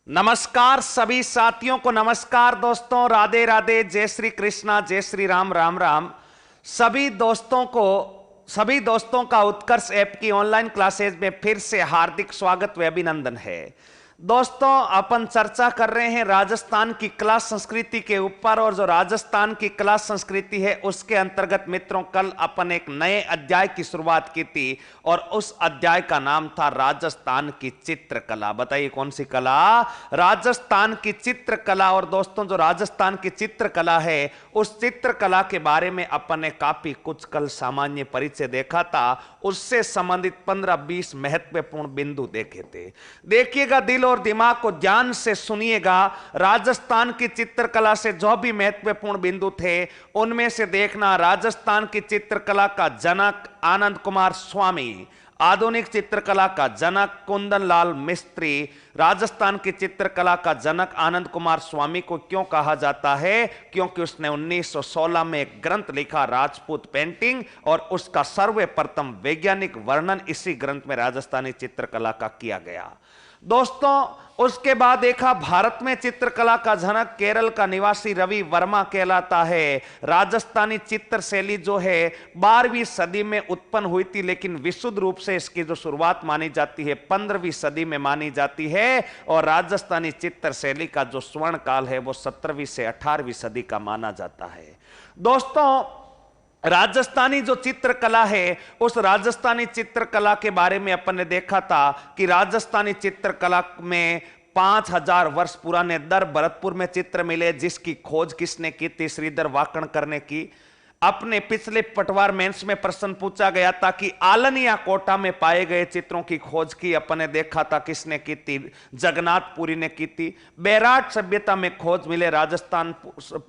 नमस्कार सभी साथियों को। नमस्कार दोस्तों, राधे राधे, जय श्री कृष्णा, जय श्री राम, राम राम। सभी दोस्तों का उत्कर्ष ऐप की ऑनलाइन क्लासेज में फिर से हार्दिक स्वागत व अभिनंदन है। दोस्तों, अपन चर्चा कर रहे हैं राजस्थान की कला संस्कृति के ऊपर, और जो राजस्थान की कला संस्कृति है उसके अंतर्गत मित्रों कल अपन एक नए अध्याय की शुरुआत की थी, और उस अध्याय का नाम था राजस्थान की चित्रकला। बताइए कौन सी कला? राजस्थान की चित्रकला। और दोस्तों, जो राजस्थान की चित्रकला है उस चित्रकला के बारे में अपन ने काफी कुछ कल सामान्य परिचय देखा था, उससे संबंधित 15-20 महत्वपूर्ण बिंदु देखे थे। देखिएगा, दिल और दिमाग को ध्यान से सुनिएगा। राजस्थान की चित्रकला से जो भी महत्वपूर्ण बिंदु थे उनमें से देखना, राजस्थान की चित्रकला का जनक आनंद कुमार स्वामी, आधुनिक चित्रकला का जनक कुंदन लाल मिस्त्री। राजस्थान की चित्रकला का जनक आनंद कुमार स्वामी को क्यों कहा जाता है? क्योंकि उसने 1916 में एक ग्रंथ लिखा, राजपूत पेंटिंग, और उसका सर्वप्रथम वैज्ञानिक वर्णन इसी ग्रंथ में राजस्थानी चित्रकला का किया गया। दोस्तों, उसके बाद देखा, भारत में चित्रकला का जनक केरल का निवासी रवि वर्मा कहलाता है। राजस्थानी चित्र शैली जो है 12वीं सदी में उत्पन्न हुई थी, लेकिन विशुद्ध रूप से इसकी जो शुरुआत मानी जाती है 15वीं सदी में मानी जाती है, और राजस्थानी चित्र शैली का जो स्वर्ण काल है वो 17वीं से 18वीं सदी का माना जाता है। दोस्तों, राजस्थानी जो चित्रकला है उस राजस्थानी चित्रकला के बारे में अपन ने देखा था कि राजस्थानी चित्रकला में 5000 वर्ष पुराने दर भरतपुर में चित्र मिले, जिसकी खोज किसने की थी? श्रीधर वाकणकर ने की। अपने पिछले पटवार मेंस में प्रश्न पूछा गया था कि आलन या कोटा में पाए गए चित्रों की खोज की अपन ने देखा था किसने की थी? जगन्नाथपुरी ने की थी। बैराट सभ्यता में खोज मिले, राजस्थान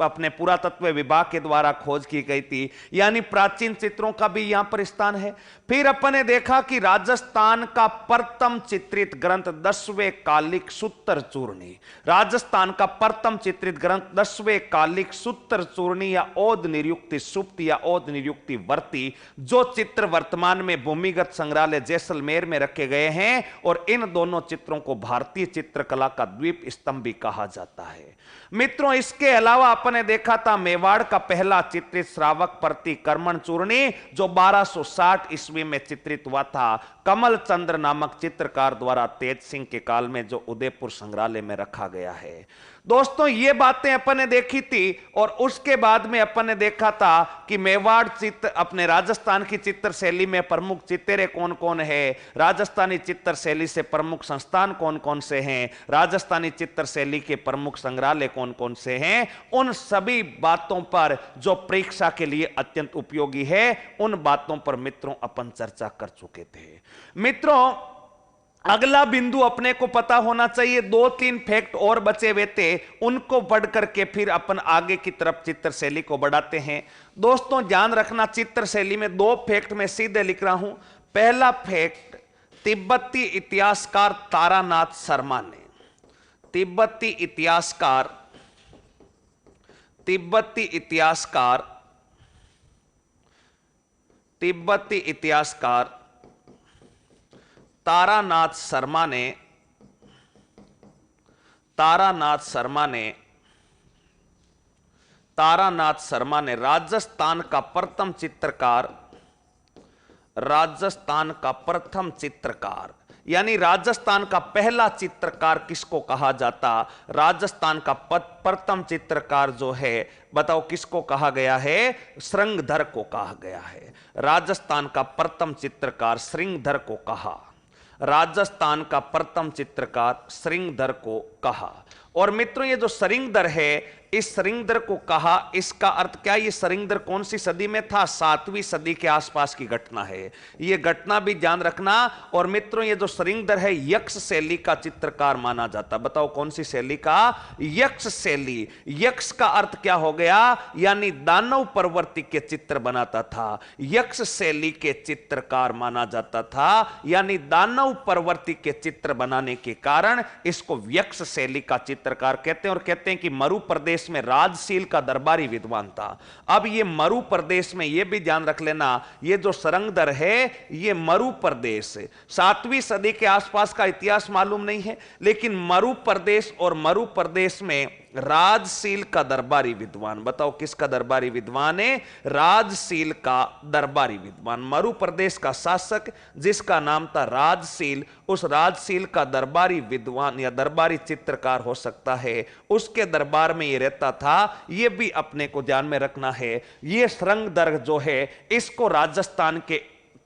अपने पुरातत्व विभाग के द्वारा खोज की गई थी, यानी प्राचीन चित्रों का भी यहां पर स्थान है। फिर अपन ने देखा कि राजस्थान का प्रथम चित्रित ग्रंथ 10वें कालिक सूत्र चूर्णी, राजस्थान का प्रथम चित्रित ग्रंथ 10वें कालिक सूत्र चूर्णी या ओद निरुक्ति या ओद निरुक्ति वर्ती, जो चित्र वर्तमान में भूमिगत संग्रहालय जैसलमेर में रखे गए हैं, और इन दोनों चित्रों को भारतीय चित्रकला का द्वीप स्तंभ भी कहा जाता है। मित्रों, इसके अलावा अपन ने देखा था मेवाड़ का पहला चित्रित श्रावक प्रति कर्मण चूर्णी, जो 1260 ईस्वी में चित्रित हुआ था कमल चंद्र नामक चित्रकार द्वारा तेज सिंह के काल में, जो उदयपुर संग्रहालय में रखा गया है। दोस्तों, ये बातें अपन ने देखी थी, और उसके बाद में अपन ने देखा था कि मेवाड़ चित्र अपने राजस्थान की चित्र शैली में प्रमुख चित्रे कौन कौन है, राजस्थानी चित्र शैली से प्रमुख संस्थान कौन कौन से हैं, राजस्थानी चित्र शैली के प्रमुख संग्रहालय कौन कौन से हैं। उन सभी बातों पर जो परीक्षा के लिए अत्यंत उपयोगी है, उन बातों पर मित्रों अपन चर्चा कर चुके थे। मित्रों, अगला बिंदु अपने को पता होना चाहिए, 2-3 फैक्ट और बचे हुए थे, उनको पढ़ करके फिर अपन आगे की तरफ चित्र शैली को बढ़ाते हैं। दोस्तों, ध्यान रखना, चित्र शैली में 2 फैक्ट मैं सीधे लिख रहा हूं। पहला फैक्ट, तिब्बती इतिहासकार तारानाथ शर्मा ने, तिब्बती इतिहासकार तारानाथ शर्मा ने राजस्थान का प्रथम चित्रकार, यानी राजस्थान का पहला चित्रकार किसको कहा जाता? राजस्थान का प्रथम चित्रकार जो है, बताओ किसको कहा गया है? श्रृंगधर को कहा गया है। राजस्थान का प्रथम चित्रकार श्रृंगधर को कहा, राजस्थान का प्रथम चित्रकार श्रृंगधर को कहा। और मित्रों, ये जो श्रृंगधर है, इस श्रृंगधर को कहा, इसका अर्थ क्या? ये श्रृंगधर कौन सी सदी में था? 7वीं सदी के आसपास की घटना है, ये घटना भी ध्यान रखना। और मित्रों, ये जो श्रृंगधर है यक्ष शैली का चित्रकार माना जाता। बताओ कौन सी शैली का? यक्ष शैली। यक्ष का अर्थ क्या हो गया? यानी दानव प्रवृत्ति के चित्र बनाता था, यक्ष शैली के चित्रकार माना जाता था, यानी दानव प्रवृत्ति के चित्र बनाने के कारण इसको यक्ष शैली का चित्र चित्रकार कहते हैं, और कहते हैं कि मरु प्रदेश में राजशील का दरबारी विद्वान था। अब ये मरु प्रदेश में ये भी ध्यान रख लेना, ये जो सरंगदर है ये मरु प्रदेश 7वीं सदी के आसपास का इतिहास मालूम नहीं है, लेकिन मरु प्रदेश और मरु प्रदेश में राजशील का दरबारी विद्वान, बताओ किसका दरबारी विद्वान है? राजशील का दरबारी विद्वान। मरु प्रदेश का शासक जिसका नाम था राजशील, उस राजशील का दरबारी विद्वान या दरबारी चित्रकार हो सकता है, उसके दरबार में ये रहता था। ये भी अपने को ध्यान में रखना है। ये सरंगदर जो है इसको राजस्थान के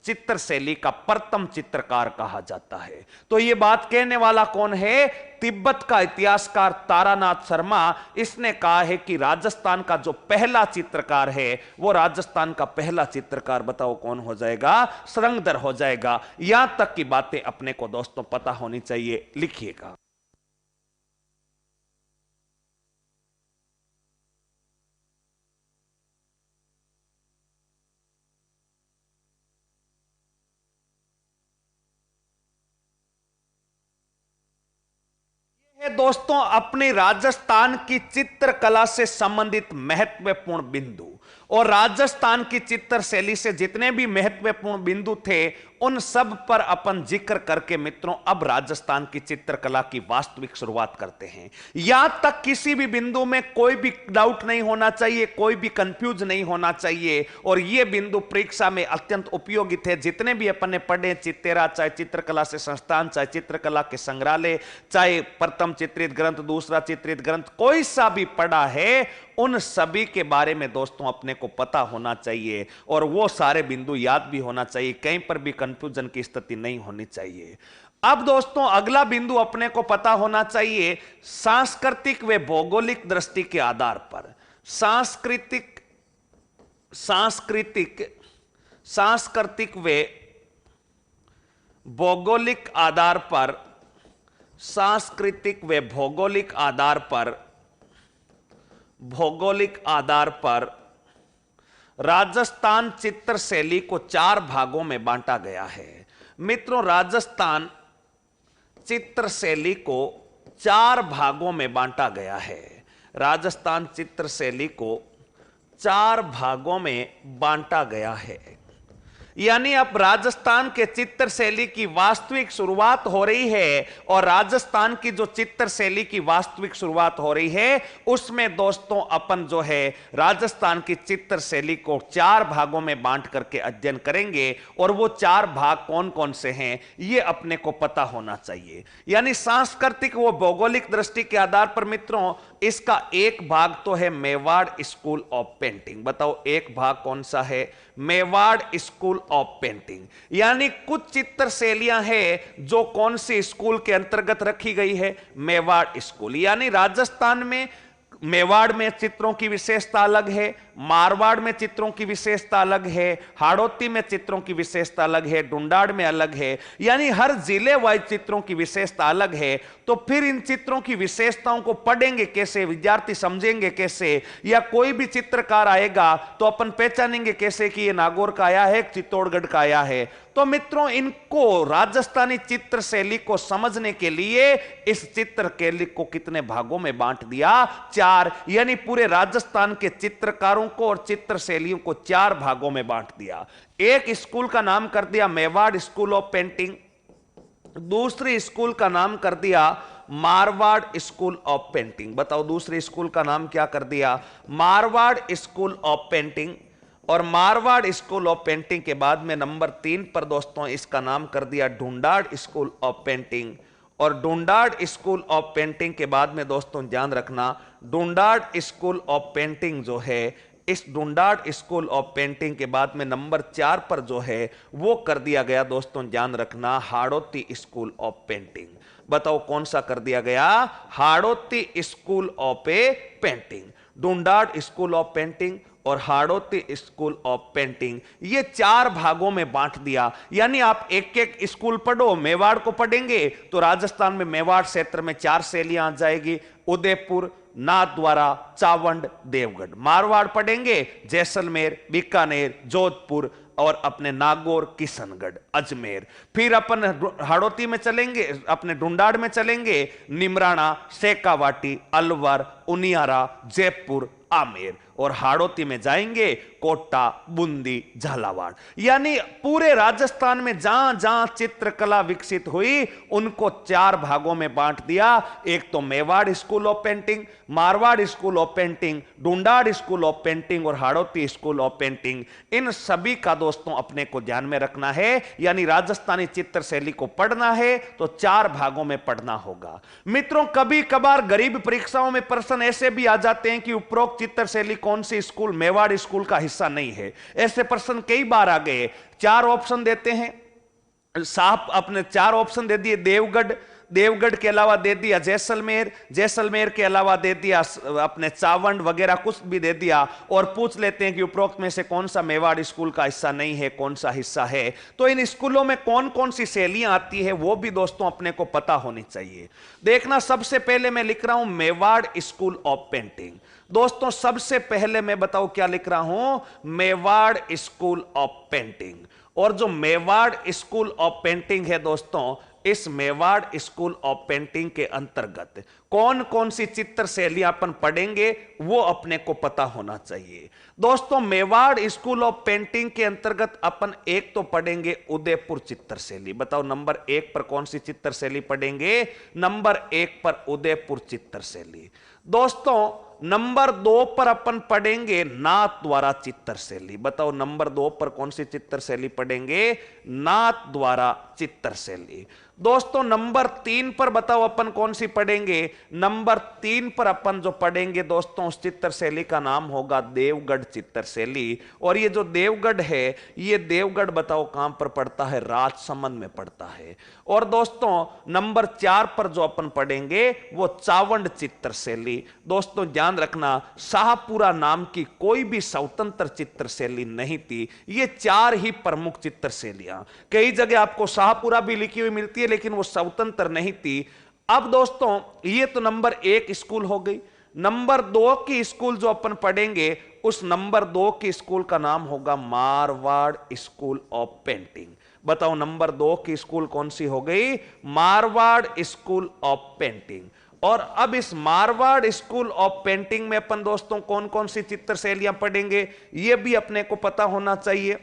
चित्र शैली का प्रथम चित्रकार कहा जाता है। तो यह बात कहने वाला कौन है? तिब्बत का इतिहासकार तारानाथ शर्मा। इसने कहा है कि राजस्थान का जो पहला चित्रकार है वो राजस्थान का पहला चित्रकार बताओ कौन हो जाएगा? सरंगदर हो जाएगा। यहां तक की बातें अपने को दोस्तों पता होनी चाहिए, लिखिएगा। दोस्तों अपने राजस्थान की चित्रकला से संबंधित महत्वपूर्ण बिंदु, और राजस्थान की चित्र शैली से जितने भी महत्वपूर्ण बिंदु थे उन सब पर अपन जिक्र करके मित्रों अब राजस्थान की चित्रकला की वास्तविक शुरुआत करते हैं। यहां तक किसी भी बिंदु में कोई भी डाउट नहीं होना चाहिए, कोई भी कंफ्यूज नहीं होना चाहिए, और ये बिंदु परीक्षा में अत्यंत उपयोगी थे। जितने भी अपन ने पढ़े चित्तेरा, चाहे चित्रकला से संस्थान, चाहे चित्रकला के संग्रहालय, चाहे प्रथम चित्रित ग्रंथ, दूसरा चित्रित ग्रंथ, कोई सा भी पढ़ा है, उन सभी के बारे में दोस्तों अपने को पता होना चाहिए, और वो सारे बिंदु याद भी होना चाहिए। कहीं पर भी कंफ्यूजन की स्थिति नहीं होनी चाहिए। अब दोस्तों अगला बिंदु अपने को पता होना चाहिए, सांस्कृतिक व भौगोलिक दृष्टि के आधार पर, सांस्कृतिक व भौगोलिक आधार पर, सांस्कृतिक व भौगोलिक आधार पर राजस्थान चित्र शैली को 4 भागों में बांटा गया है। मित्रों राजस्थान चित्र शैली को 4 भागों में बांटा गया है। राजस्थान चित्र शैली को 4 भागों में बांटा गया है। यानी अब राजस्थान के चित्र शैली की वास्तविक शुरुआत हो रही है, और राजस्थान की जो चित्र शैली की वास्तविक शुरुआत हो रही है उसमें दोस्तों अपन जो है राजस्थान की चित्र शैली को 4 भागों में बांट करके अध्ययन करेंगे, और वो 4 भाग कौन कौन से हैं ये अपने को पता होना चाहिए। यानी सांस्कृतिक व भौगोलिक दृष्टि के आधार पर मित्रों इसका एक भाग तो है मेवाड़ स्कूल ऑफ पेंटिंग। बताओ एक भाग कौन सा है? Mewar school of painting. यानी कुछ चित्र शैलियां हैं जो कौन सी स्कूल के अंतर्गत रखी गई है? मेवाड़ स्कूल। यानी राजस्थान में मेवाड़ में चित्रों की विशेषता अलग है, मारवाड़ में चित्रों की विशेषता अलग है, हाड़ौती में चित्रों की विशेषता अलग है, डुंडाड़ में अलग है। यानी हर जिले वाइज चित्रों की विशेषता अलग है। तो फिर इन चित्रों की विशेषताओं को पढ़ेंगे कैसे, विद्यार्थी समझेंगे कैसे, या कोई भी चित्रकार आएगा तो अपन पहचानेंगे कैसे कि ये नागौर का आया है, चित्तौड़गढ़ का आया है। तो मित्रों इनको राजस्थानी चित्र शैली को समझने के लिए इस चित्र शैली को कितने भागों में बांट दिया? 4। यानी पूरे राजस्थान के चित्रकारों को और चित्र शैलियों को 4 भागों में बांट दिया। एक स्कूल का नाम कर दिया मेवाड़ स्कूल ऑफ पेंटिंग, दूसरी स्कूल का नाम कर दिया मारवाड़ स्कूल ऑफ पेंटिंग। बताओ दूसरी स्कूल का नाम क्या कर दिया? Marwar school of painting. और मारवाड़ स्कूल ऑफ पेंटिंग के बाद में नंबर 3 पर दोस्तों इसका नाम कर दिया डुंडाड़ स्कूल ऑफ पेंटिंग। और डुंडाड़ स्कूल ऑफ पेंटिंग के बाद में दोस्तों ध्यान रखना, डुंडाड़ स्कूल ऑफ पेंटिंग जो है, इस डुंडाड़ स्कूल ऑफ पेंटिंग के बाद में नंबर 4 पर जो है वो कर दिया गया दोस्तों ध्यान रखना हाड़ौती स्कूल ऑफ पेंटिंग। बताओ कौन सा कर दिया गया? Hadoti school of painting. Dhundhar school of painting और हाड़ौती स्कूल ऑफ पेंटिंग, ये 4 भागों में बांट दिया। यानी आप एक एक स्कूल पढ़ो, मेवाड़ को पढ़ेंगे तो राजस्थान में मेवाड़ क्षेत्र में 4 शैलियां आ जाएगी, उदयपुर, नाथद्वारा, चावंड, देवगढ़। मारवाड़ पढ़ेंगे जैसलमेर, बीकानेर, जोधपुर और अपने नागौर, किशनगढ़, अजमेर। फिर अपन हाड़ौती में चलेंगे, अपने ढूंढाड़ में चलेंगे, निमराना, शेखावाटी, अलवर, उनियारा, जयपुर, आमेर। और हाड़ौती में जाएंगे कोटा, बूंदी, झालावाड़। यानी पूरे राजस्थान में जहां जहां चित्रकला विकसित हुई उनको 4 भागों में बांट दिया। एक तो Mewar school of painting, Marwar school of painting, Dhundhar school of painting और हाड़ौती स्कूल ऑफ पेंटिंग। इन सभी का दोस्तों अपने को ध्यान में रखना है। यानी राजस्थानी चित्र शैली को पढ़ना है तो 4 भागों में पढ़ना होगा। मित्रों, कभी कभार गरीब परीक्षाओं में प्रश्न ऐसे भी आ जाते हैं कि उपरोक्त चित्र शैली कौन सी स्कूल मेवाड़ स्कूल का हिस्सा नहीं है। ऐसे प्रश्न कई बार आ गए। 4 ऑप्शन देते हैं साहब, अपने 4 ऑप्शन दे दिए, देवगढ़, देवगढ़ के अलावा दे दिया जैसलमेर, जैसलमेर के अलावा दे दिया अपने चावंड वगैरह कुछ भी दे दिया, और पूछ लेते हैं कि उपरोक्त में से कौन सा मेवाड़ स्कूल का हिस्सा नहीं है, कौन सा हिस्सा है। तो इन स्कूलों में कौन कौन सी शैलियां आती है वो भी दोस्तों अपने को पता होनी चाहिए। देखना, सबसे पहले मैं लिख रहा हूं मेवाड़ स्कूल ऑफ पेंटिंग। दोस्तों सबसे पहले मैं बताऊं क्या लिख रहा हूं, मेवाड़ स्कूल ऑफ पेंटिंग। और जो मेवाड़ स्कूल ऑफ पेंटिंग है दोस्तों, इस मेवाड़ स्कूल ऑफ पेंटिंग के अंतर्गत कौन कौन सी चित्र शैलियां अपन पढ़ेंगे वो अपने को पता होना चाहिए। दोस्तों मेवाड़ स्कूल ऑफ पेंटिंग के अंतर्गत अपन एक तो पढ़ेंगे उदयपुर चित्र शैली। बताओ नंबर 1 पर कौन सी चित्र शैली पढ़ेंगे? नंबर 1 पर उदयपुर चित्र शैली। दोस्तों नंबर 2 पर अपन पढ़ेंगे नाथ द्वारा चित्र शैली। बताओ नंबर 2 पर कौन सी चित्र शैली पढ़ेंगे? नाथ द्वारा चित्र शैली। दोस्तों नंबर 3 पर बताओ अपन कौन सी पढ़ेंगे? नंबर 3 पर अपन जो पढ़ेंगे दोस्तों उस चित्र शैली का नाम होगा देवगढ़ चित्र शैली। और ये जो देवगढ़ है, ये देवगढ़ बताओ कहां पर पड़ता है? राजसमंद में पड़ता है। और दोस्तों नंबर 4 पर जो अपन पढ़ेंगे वो चावंड चित्र शैली। दोस्तों ध्यान रखना, शाहपुरा नाम की कोई भी स्वतंत्र चित्र शैली नहीं थी। ये 4 ही प्रमुख चित्र शैलियां, कई जगह आपको शाहपुरा भी लिखी हुई मिलती है लेकिन वो स्वतंत्र नहीं थी। अब दोस्तों ये तो नंबर 1 स्कूल हो गई। नंबर 2 की स्कूल जो अपन पढ़ेंगे उस नंबर 2 की स्कूल का नाम होगा मारवाड़ स्कूल ऑफ पेंटिंग। बताओ नंबर 2 की स्कूल कौन सी हो गई? Marwar school of painting. और अब इस मारवाड़ स्कूल ऑफ पेंटिंग में अपन दोस्तों कौन कौन सी चित्र शैलियां पढ़ेंगे ये भी अपने को पता होना चाहिए।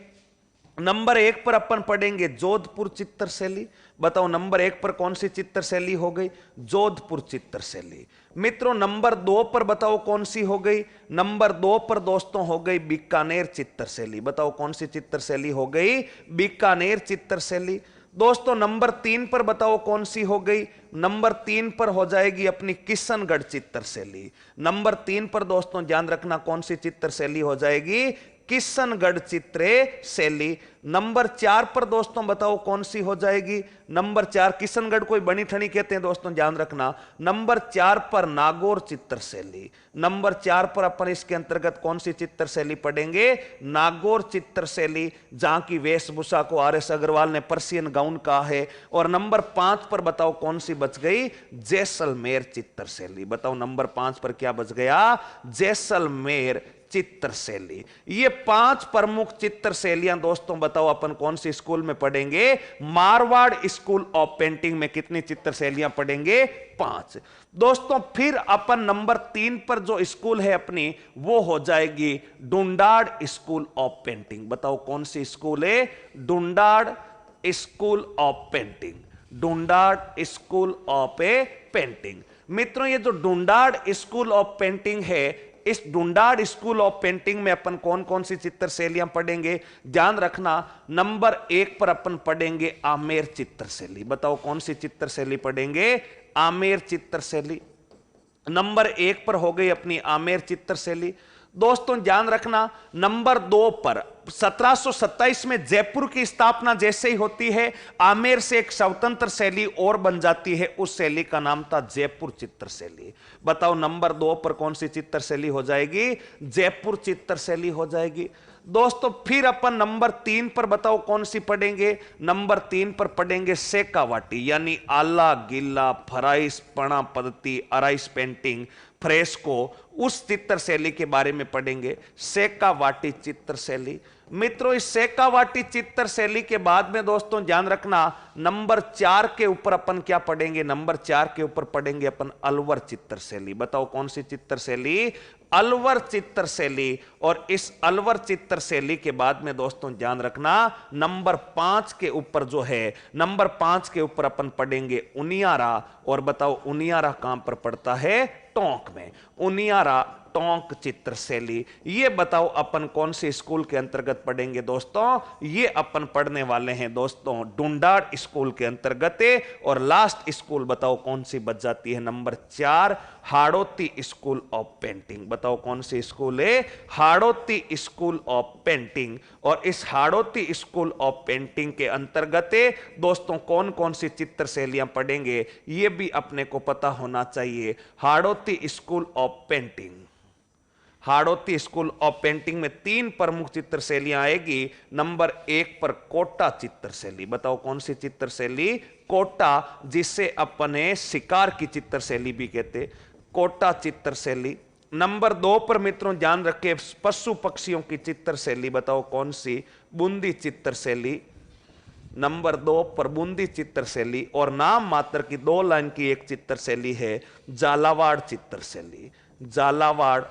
नंबर 1 पर अपन पढ़ेंगे जोधपुर चित्र शैली। बताओ नंबर 1 पर कौन सी चित्र शैली हो गई? जोधपुर चित्र शैली। मित्रों नंबर 2 पर बताओ कौन सी हो गई? नंबर 2 पर दोस्तों हो गई बीकानेर चित्र शैली। बताओ कौन सी चित्र शैली हो गई? बीकानेर चित्र शैली। दोस्तों नंबर 3 पर बताओ कौन सी हो गई? नंबर 3 पर हो जाएगी अपनी किशनगढ़ चित्र शैली। नंबर 3 पर दोस्तों ध्यान रखना कौन सी चित्र शैली हो जाएगी? किशनगढ़ चित्र शैली। नंबर 4 पर दोस्तों बताओ कौन सी हो जाएगी? नंबर 4 किशनगढ़ कोई बनी ठनी कहते हैं दोस्तों, ध्यान रखना। नंबर 4 पर नागौर चित्र शैली। नंबर 4 पर अपन इसके अंतर्गत कौन सी चित्र शैली पढ़ेंगे? नागौर चित्र शैली, जहां की वेशभूषा को RS अग्रवाल ने पर्शियन गाउन कहा है। और नंबर 5 पर बताओ कौन सी बच गई? जैसलमेर चित्र शैली। बताओ नंबर 5 पर क्या बच गया? जैसलमेर चित्र शैली। ये 5 प्रमुख चित्र शैलियां दोस्तों बताओ अपन कौन सी स्कूल में पढ़ेंगे? मारवाड़ स्कूल ऑफ पेंटिंग में कितनी चित्र शैलियां पढ़ेंगे? 5। दोस्तों फिर अपन नंबर 3 पर जो स्कूल है अपनी वो हो जाएगी ढूंढाड़ स्कूल ऑफ पेंटिंग। बताओ कौन सी स्कूल है? Dhundhar school of painting. Dhundhar school of painting. मित्रों ये जो ढूंढाड़ स्कूल ऑफ पेंटिंग है, इस ढूंढाड़ स्कूल ऑफ पेंटिंग में अपन कौन कौन सी चित्र शैलियां पढ़ेंगे? ध्यान रखना, नंबर 1 पर अपन पढ़ेंगे आमेर चित्र शैली। बताओ कौन सी चित्र शैली पढ़ेंगे? आमेर चित्र शैली। नंबर 1 पर हो गई अपनी आमेर चित्र शैली। दोस्तों ध्यान रखना, नंबर 2 पर 1727 में जयपुर की स्थापना जैसे ही होती है, आमेर से एक स्वतंत्र शैली और बन जाती है। उस शैली का नाम था जयपुर चित्र शैली। बताओ नंबर 2 पर कौन सी चित्र शैली हो जाएगी? जयपुर चित्र शैली हो जाएगी। दोस्तों फिर अपन नंबर 3 पर बताओ कौन सी पढ़ेंगे? नंबर 3 पर पढ़ेंगे शेखावाटी, यानी आला गिल्ला, फराइस, पणा पद्धति, अराइस पेंटिंग, फ्रेस्को, उस चित्र शैली के बारे में पढ़ेंगे, शेखावाटी चित्र शैली। मित्रों इस शेखावाटी चित्र शैली के बाद में दोस्तों ध्यान रखना, नंबर 4 के ऊपर अपन क्या पढ़ेंगे, नंबर 4 के ऊपर पढ़ेंगे अपन अलवर चित्र शैली। बताओ कौन सी चित्र शैली, अलवर चित्र शैली। और इस अलवर चित्र शैली के बाद में दोस्तों ध्यान रखना, नंबर 5 के ऊपर जो है, नंबर 5 के ऊपर अपन पढ़ेंगे उनियारा। और बताओ उनियारा कहां पर पड़ता है, टोंक में। उनियारा टोंक चित्र शैली, ये बताओ अपन कौन से स्कूल के अंतर्गत पढ़ेंगे दोस्तों, ये अपन पढ़ने वाले हैं दोस्तों डुंडाड़ स्कूल के अंतर्गत। और लास्ट स्कूल बताओ कौन सी बच जाती है, number 4 Hadoti school of painting. बताओ कौन सी स्कूल है, हाड़ौती स्कूल ऑफ पेंटिंग। और इस हाड़ौती स्कूल ऑफ पेंटिंग के अंतर्गत दोस्तों कौन कौन सी चित्र शैलियां पढ़ेंगे, ये भी अपने को पता होना चाहिए। Hadoti school of painting, Hadoti school of painting में 3 प्रमुख चित्र शैलियां आएगी। नंबर 1 पर कोटा चित्र शैली। बताओ कौन सी चित्र शैली, कोटा, जिसे अपने शिकार की चित्र शैली भी कहते, कोटा चित्र शैली। नंबर 2 पर मित्रों ध्यान रखें पशु पक्षियों की चित्र शैली। बताओ कौन सी, बूंदी चित्र शैली। नंबर 2 पर बूंदी चित्र शैली। और नाम मात्र की 2 लाइन की एक चित्र शैली है झालावाड़ चित्र शैली, झालावाड़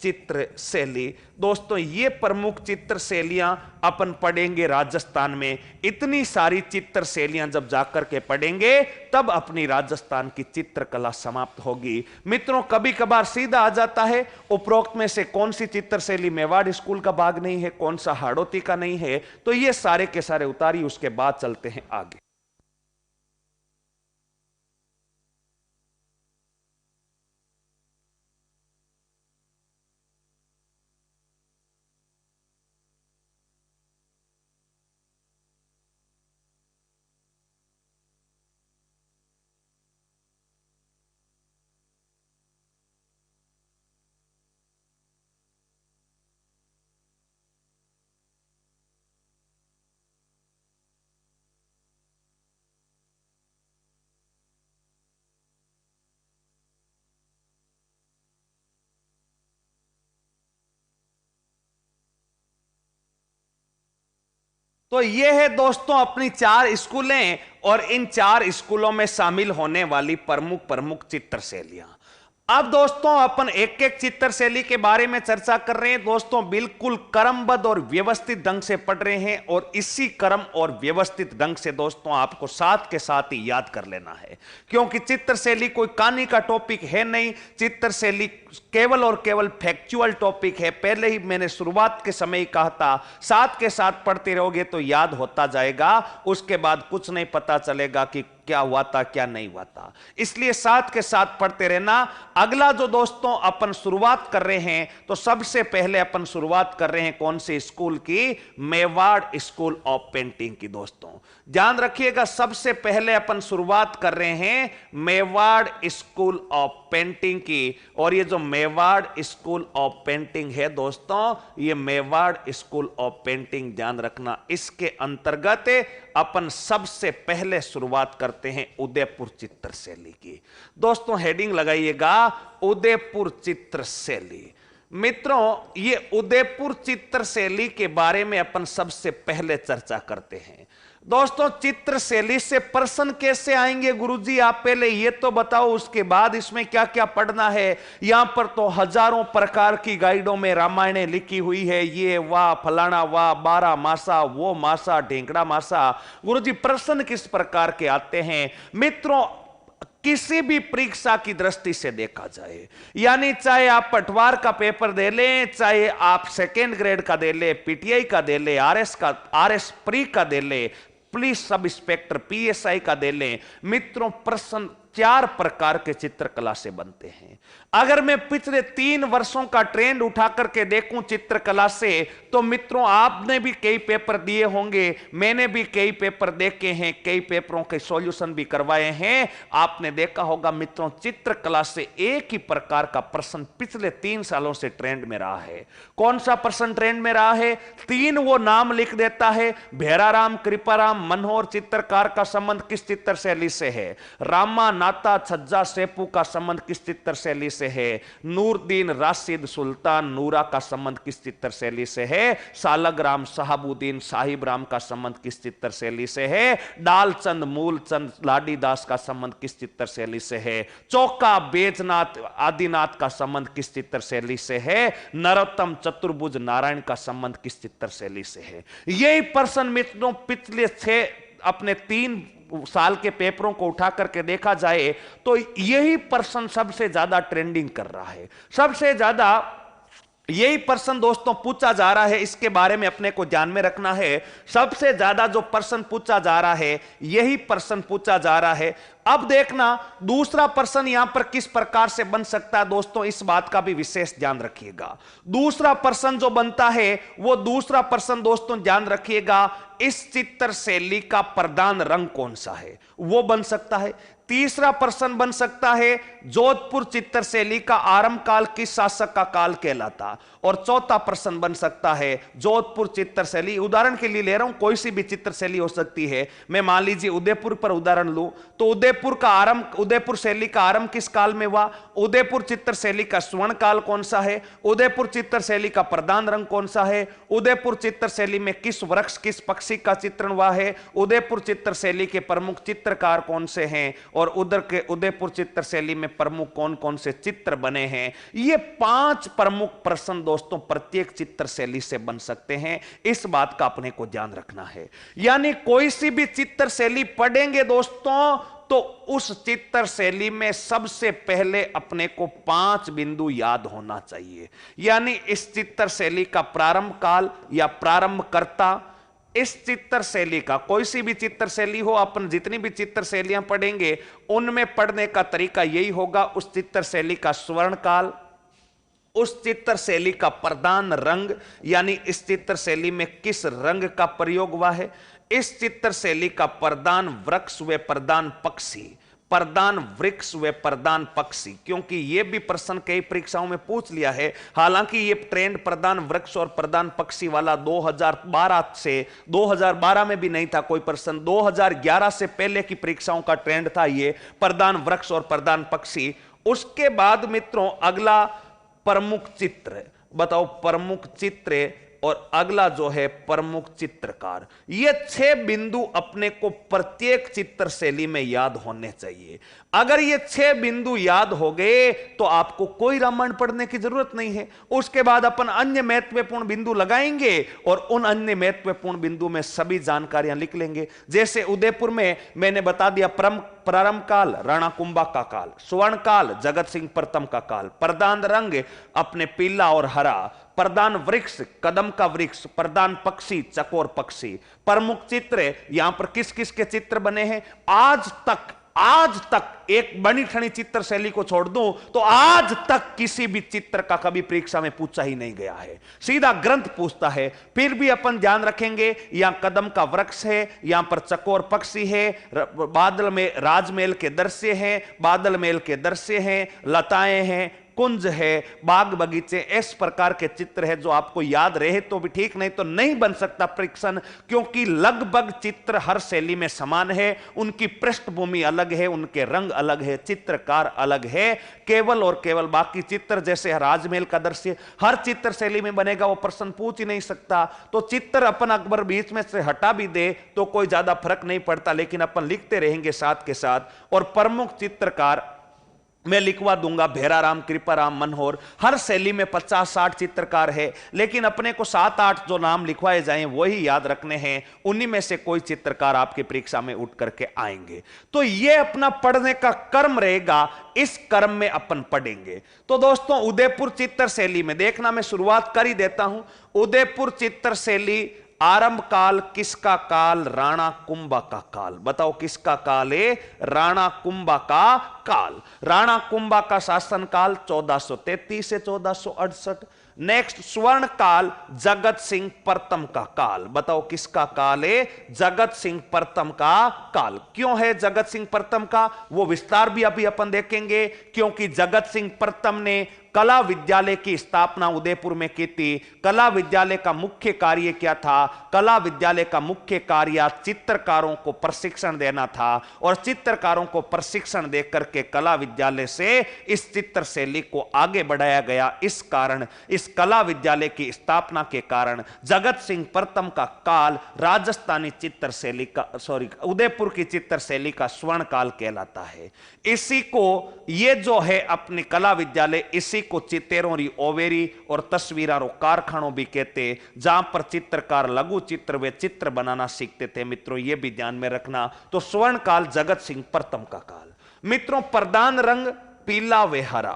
चित्र शैली। दोस्तों ये प्रमुख चित्र शैलियां अपन पढ़ेंगे राजस्थान में। इतनी सारी चित्र शैलियां जब जाकर के पढ़ेंगे तब अपनी राजस्थान की चित्रकला समाप्त होगी। मित्रों कभी कभार सीधा आ जाता है उपरोक्त में से कौन सी चित्र शैली मेवाड़ स्कूल का भाग नहीं है, कौन सा हाड़ौती का नहीं है, तो ये सारे के सारे उतारी, उसके बाद चलते हैं आगे। तो ये है दोस्तों अपनी 4 स्कूलें और इन 4 स्कूलों में शामिल होने वाली प्रमुख प्रमुख चित्र शैलियां। अब दोस्तों अपन एक एक चित्र शैली के बारे में चर्चा कर रहे हैं दोस्तों, बिल्कुल क्रमबद्ध और व्यवस्थित ढंग से पढ़ रहे हैं। और इसी क्रम और व्यवस्थित ढंग से दोस्तों आपको साथ के साथ ही याद कर लेना है, क्योंकि चित्र शैली कोई कहानी का टॉपिक है नहीं। चित्र शैली केवल और केवल फैक्चुअल टॉपिक है। पहले ही मैंने शुरुआत के समय ही कहा था, साथ के साथ पढ़ते रहोगे तो याद होता जाएगा, उसके बाद कुछ नहीं पता चलेगा कि क्या हुआ था क्या नहीं हुआ था। इसलिए साथ के साथ पढ़ते रहना। अगला जो दोस्तों अपन शुरुआत कर रहे हैं, तो सबसे पहले अपन शुरुआत कर रहे हैं कौन से स्कूल की, मेवाड़ स्कूल ऑफ पेंटिंग की। दोस्तों ध्यान रखिएगा, सबसे पहले अपन शुरुआत कर रहे हैं मेवाड़ स्कूल ऑफ पेंटिंग की। और ये जो मेवाड़ स्कूल ऑफ पेंटिंग है दोस्तों, ये मेवाड़ स्कूल ऑफ पेंटिंग ध्यान रखना, इसके अंतर्गत अपन सबसे पहले शुरुआत करते हैं उदयपुर चित्र शैली की। दोस्तों हेडिंग लगाइएगा, उदयपुर चित्र शैली। मित्रों ये उदयपुर चित्र शैली के बारे में अपन सबसे पहले चर्चा करते हैं। दोस्तों चित्र शैली से प्रश्न कैसे आएंगे गुरुजी, आप पहले ये तो बताओ, उसके बाद इसमें क्या क्या पढ़ना है। यहां पर तो हजारों प्रकार की गाइडों में रामायणें लिखी हुई है, ये वाह फलाना वाह, 12 मासा, वो मासा, ढेंकड़ा मासा। गुरुजी प्रश्न किस प्रकार के आते हैं। मित्रों किसी भी परीक्षा की दृष्टि से देखा जाए, यानी चाहे आप पटवार का पेपर दे लें, चाहे आप सेकेंड ग्रेड का दे ले, पीटीआई का दे ले, आरएस प्री का दे ले, पुलिस सब इंस्पेक्टर पीएसआई का दे लें, मित्रों प्रश्न 4 प्रकार के चित्रकला से बनते हैं। अगर मैं पिछले 3 वर्षों का ट्रेंड उठा करके देखूं चित्रकला से, तो मित्रों आपने भी कई पेपर दिए होंगे, मैंने भी कई पेपर देखे हैं, कई पेपरों के सॉल्यूशन भी करवाए हैं। आपने देखा होगा मित्रों चित्रकला से एक ही प्रकार का प्रश्न पिछले 3 सालों से ट्रेंड में रहा है। कौन सा प्रश्न ट्रेंड में रहा है, 3 वो नाम लिख देता है, भेराराम, कृपाराम, मनोहर चित्रकार का संबंध किस चित्र शैली से है, रामा नाता छज्जा सेपू का संबंध किस चित्र शैली से है? नूरदीन राशिद सुल्तान नूरा का संबंध किस चित्र शैली से है? सालगराम शहाबुद्दीन साहिब राम का संबंध किस चित्र शैली से है? डालचंद मूलचंद लाडीदास का संबंध किस चित्र शैली से है? चौका बैजनाथ आदिनाथ का संबंध किस चित्र शैली से है? नरोत्तम चतुर्भुज नारायण का संबंध किस चित्र शैली से है? यही प्रश्न मित्रों पिछले 6 अपने 3 साल के पेपरों को उठा करके देखा जाए तो यही प्रश्न सबसे ज्यादा ट्रेंडिंग कर रहा है। सबसे ज्यादा यही प्रश्न दोस्तों पूछा जा रहा है, इसके बारे में अपने को ध्यान में रखना है। सबसे ज्यादा जो प्रश्न पूछा जा रहा है यही प्रश्न पूछा जा रहा है। अब देखना दूसरा प्रश्न यहां पर किस प्रकार से बन सकता है दोस्तों, इस बात का भी विशेष ध्यान रखिएगा। दूसरा प्रश्न जो बनता है वो दूसरा प्रश्न दोस्तों ध्यान रखिएगा, इस चित्र शैली का प्रधान रंग कौन सा है, वो बन सकता है। तीसरा प्रश्न बन सकता है जोधपुर चित्र शैली का आरंभ काल किस शासक का काल कहलाता। और चौथा प्रश्न बन सकता है जोधपुर चित्र शैली, उदाहरण के लिए ले रहा हूं, कोई सी भी चित्र शैली हो सकती है। मैं मान लीजिए उदयपुर पर उदाहरण लूं तो उदयपुर शैली का आरंभ किस काल में हुआ? उदयपुर चित्र शैली का स्वर्ण काल कौन सा है? उदयपुर चित्र शैली का प्रधान रंग कौन सा है? उदयपुर चित्र शैली में किस वृक्ष किस पक्षी का चित्रण हुआ है? उदयपुर चित्र शैली के प्रमुख चित्रकार कौन से हैं? और उदयपुर चित्र शैली में प्रमुख कौन कौन से चित्र बने हैं? ये 5 प्रमुख प्रश्न दोस्तों प्रत्येक चित्र शैली से बन सकते हैं। इस बात का अपने को ध्यान रखना है। यानी कोई सी भी चित्र शैली पढ़ेंगे दोस्तों तो उस चित्र शैली में सबसे पहले अपने को 5 बिंदु याद होना चाहिए। यानी इस चित्र शैली का प्रारंभ काल या प्रारंभकर्ता, इस चित्र शैली का कोई सी भी चित्र शैली हो, अपन जितनी भी चित्र शैलियां पढ़ेंगे उनमें पढ़ने का तरीका यही होगा, उस चित्र शैली का स्वर्ण काल, उस चित्र शैली का प्रधान रंग, यानी इस चित्र शैली में किस रंग का प्रयोग हुआ है, इस चित्र शैली का प्रधान वृक्ष व प्रधान पक्षी, प्रधान वृक्ष व प्रधान पक्षी, क्योंकि यह भी प्रश्न कई परीक्षाओं में पूछ लिया है। हालांकि यह ट्रेंड प्रधान वृक्ष और प्रधान पक्षी वाला 2012 में भी नहीं था कोई प्रश्न, 2011 से पहले की परीक्षाओं का ट्रेंड था ये प्रधान वृक्ष और प्रधान पक्षी। उसके बाद मित्रों अगला प्रमुख चित्र, बताओ प्रमुख चित्र, और अगला जो है प्रमुख चित्रकार। ये 6 बिंदु अपने को प्रत्येक चित्र शैली में याद होने चाहिए। अगर ये 6 बिंदु याद हो गए तो आपको कोई रामायण पढ़ने की जरूरत नहीं है। उसके बाद अपन अन्य महत्वपूर्ण बिंदु लगाएंगे और उन अन्य महत्वपूर्ण बिंदु में सभी जानकारियां लिख लेंगे। जैसे उदयपुर में मैंने बता दिया प्रारंभ काल राणा कुंभा का काल, स्वर्ण काल जगत सिंह प्रथम का काल, प्रधान रंग अपने पीला और हरा, प्रधान वृक्ष कदम का वृक्ष, प्रधान पक्षी चकोर पक्षी। प्रमुख चित्र यहां पर किस किस के चित्र बने हैं? आज तक एक बनी ठनी चित्र शैली को छोड़ दूं तो आज तक किसी भी चित्र का कभी परीक्षा में पूछा ही नहीं गया है, सीधा ग्रंथ पूछता है। फिर भी अपन ध्यान रखेंगे यहां कदम का वृक्ष है, यहां पर चकोर पक्षी है, बादल में राजमहल के दृश्य हैं, बादल महल के दृश्य हैं, लताएं हैं, कुंज है, बाग बगीचे, इस प्रकार के चित्र है जो आपको याद रहे तो भी ठीक, नहीं तो नहीं बन सकता प्रश्न, क्योंकि लगभग चित्र हर शैली में समान है। उनकी पृष्ठभूमि अलग है, उनके रंग अलग है, चित्रकार अलग है, केवल और केवल बाकी चित्र जैसे राजमहल का दृश्य हर चित्र शैली में बनेगा वो प्रश्न पूछ ही नहीं सकता। तो चित्र अपन अकबर बीच में से हटा भी दे तो कोई ज्यादा फर्क नहीं पड़ता, लेकिन अपन लिखते रहेंगे साथ के साथ। और प्रमुख चित्रकार मैं लिखवा दूंगा भेराराम, कृपाराम, मनोहर, हर शैली में 50-60 चित्रकार है, लेकिन अपने को 7-8 जो नाम लिखवाए जाएं वही याद रखने हैं, उन्हीं में से कोई चित्रकार आपकी परीक्षा में उठ करके आएंगे। तो ये अपना पढ़ने का कर्म रहेगा, इस कर्म में अपन पढ़ेंगे। तो दोस्तों उदयपुर चित्र शैली में देखना, मैं शुरुआत कर ही देता हूं। उदयपुर चित्र शैली आरंभ काल किसका काल? राणा कुंभा का काल। बताओ किसका काल है? राणा कुंभा का काल, राणा कुंभा का शासनकाल 1433 से 1468। नेक्स्ट स्वर्ण काल, जगत सिंह प्रथम का काल। बताओ किसका काल है? जगत सिंह प्रथम का काल। क्यों है जगत सिंह प्रथम का, वो विस्तार भी अभी अपन देखेंगे। क्योंकि जगत सिंह प्रथम ने कला विद्यालय की स्थापना उदयपुर में की थी। कला विद्यालय का मुख्य कार्य क्या था? कला विद्यालय का मुख्य कार्य चित्रकारों को प्रशिक्षण देना था, और चित्रकारों को प्रशिक्षण देकर के कला विद्यालय से इस चित्र शैली को आगे बढ़ाया गया। इस कारण, इस कला विद्यालय की स्थापना के कारण जगत सिंह प्रथम का काल राजस्थानी चित्र शैली का, उदयपुर की चित्र शैली का स्वर्ण काल कहलाता है। इसी को ये जो है अपने कला विद्यालय, इसी को चितेरों ओवेरी और तस्वीरों कारखानों भी कहते, जहां पर चित्रकार लघु चित्र वे चित्र बनाना सीखते थे। मित्रों ये भी ध्यान में रखना। तो स्वर्ण काल जगत सिंह प्रथम का काल। मित्रों प्रधान रंग पीला व हरा,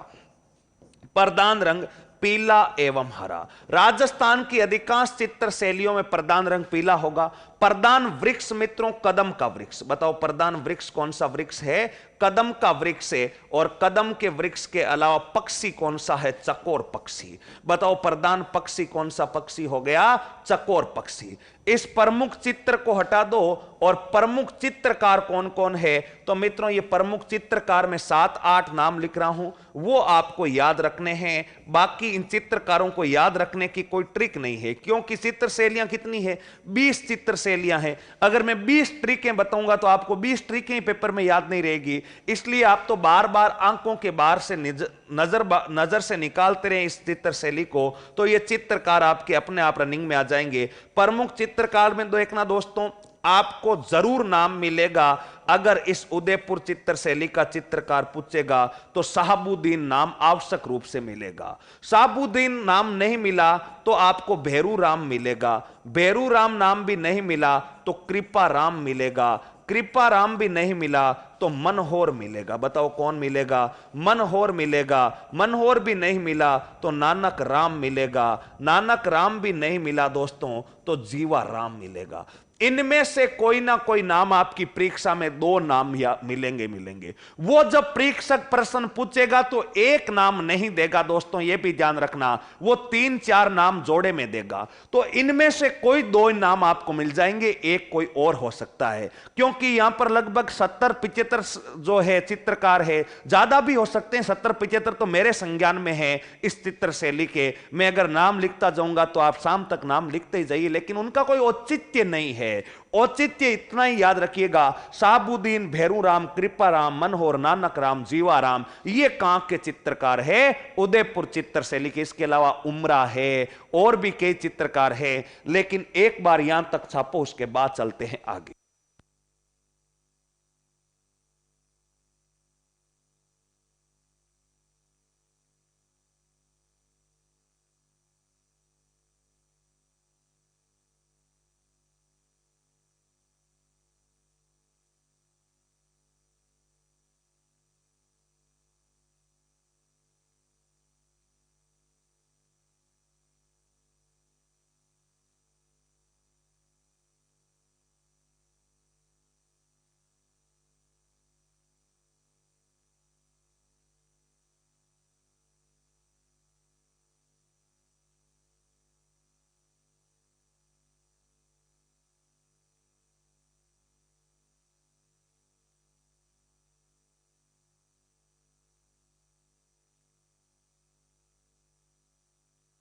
प्रधान रंग पीला एवं हरा। राजस्थान की अधिकांश चित्र शैलियों में प्रधान रंग पीला होगा। प्रधान वृक्ष मित्रों कदम का वृक्ष। बताओ प्रधान वृक्ष कौन सा वृक्ष है? कदम का वृक्ष है। और कदम के वृक्ष के अलावा पक्षी कौन सा है? चकोर पक्षी। बताओ प्रधान पक्षी कौन सा पक्षी हो गया? चकोर पक्षी। इस प्रमुख चित्र को हटा दो और प्रमुख चित्रकार कौन कौन है? तो मित्रों ये प्रमुख चित्रकार में 7-8 नाम लिख रहा हूं, वो आपको याद रखने हैं। बाकी इन चित्रकारों को याद रखने की कोई ट्रिक नहीं है, क्योंकि चित्र शैलियां कितनी है? 20 चित्र शैलियां हैं। अगर मैं 20 ट्रिकें बताऊंगा तो आपको 20 ट्रिकें पेपर में याद नहीं रहेगी। इसलिए आप तो बार बार आंखों के बाहर से नजर से निकालते रहे इस चित्र शैली को, तो ये चित्रकार आपके अपने आप रनिंग में आ जाएंगे। प्रमुख चित्रकार में देखना दोस्तों, आपको जरूर नाम मिलेगा। अगर इस उदयपुर चित्र शैली का चित्रकार पूछेगा तो साहबुद्दीन नाम आवश्यक रूप से मिलेगा। साहबुद्दीन नाम नहीं मिला तो आपको भेरू राम मिलेगा। भेरू राम नाम भी नहीं मिला तो कृपा राम मिलेगा। कृपा राम भी नहीं मिला तो मनोहर मिलेगा। बताओ कौन मिलेगा? मनोहर मिलेगा। मनोहर भी नहीं मिला तो नानक राम मिलेगा। नानक राम भी नहीं मिला दोस्तों तो जीवा राम मिलेगा। इनमें से कोई ना कोई नाम आपकी परीक्षा में 2 नाम या मिलेंगे। वो जब परीक्षक प्रश्न पूछेगा तो एक नाम नहीं देगा दोस्तों, ये भी ध्यान रखना, वो 3-4 नाम जोड़े में देगा। तो इनमें से कोई 2 नाम आपको मिल जाएंगे, एक कोई और हो सकता है, क्योंकि यहां पर लगभग 70-75 जो है चित्रकार है, ज्यादा भी हो सकते हैं। 70-75 तो मेरे संज्ञान में है इस चित्र शैली के। मैं अगर नाम लिखता जाऊंगा तो आप शाम तक नाम लिखते ही जाइए, लेकिन उनका कोई औचित्य नहीं है। औचित्य इतना ही याद रखिएगा, साहबुद्दीन, भेरू राम, कृपा राम, मनोहर, नानक राम, जीवा राम, ये कहां के चित्रकार है? उदयपुर चित्र शैली के। इसके अलावा उमरा है, और भी कई चित्रकार है, लेकिन एक बार यहां तक छापो, उसके बाद चलते हैं आगे।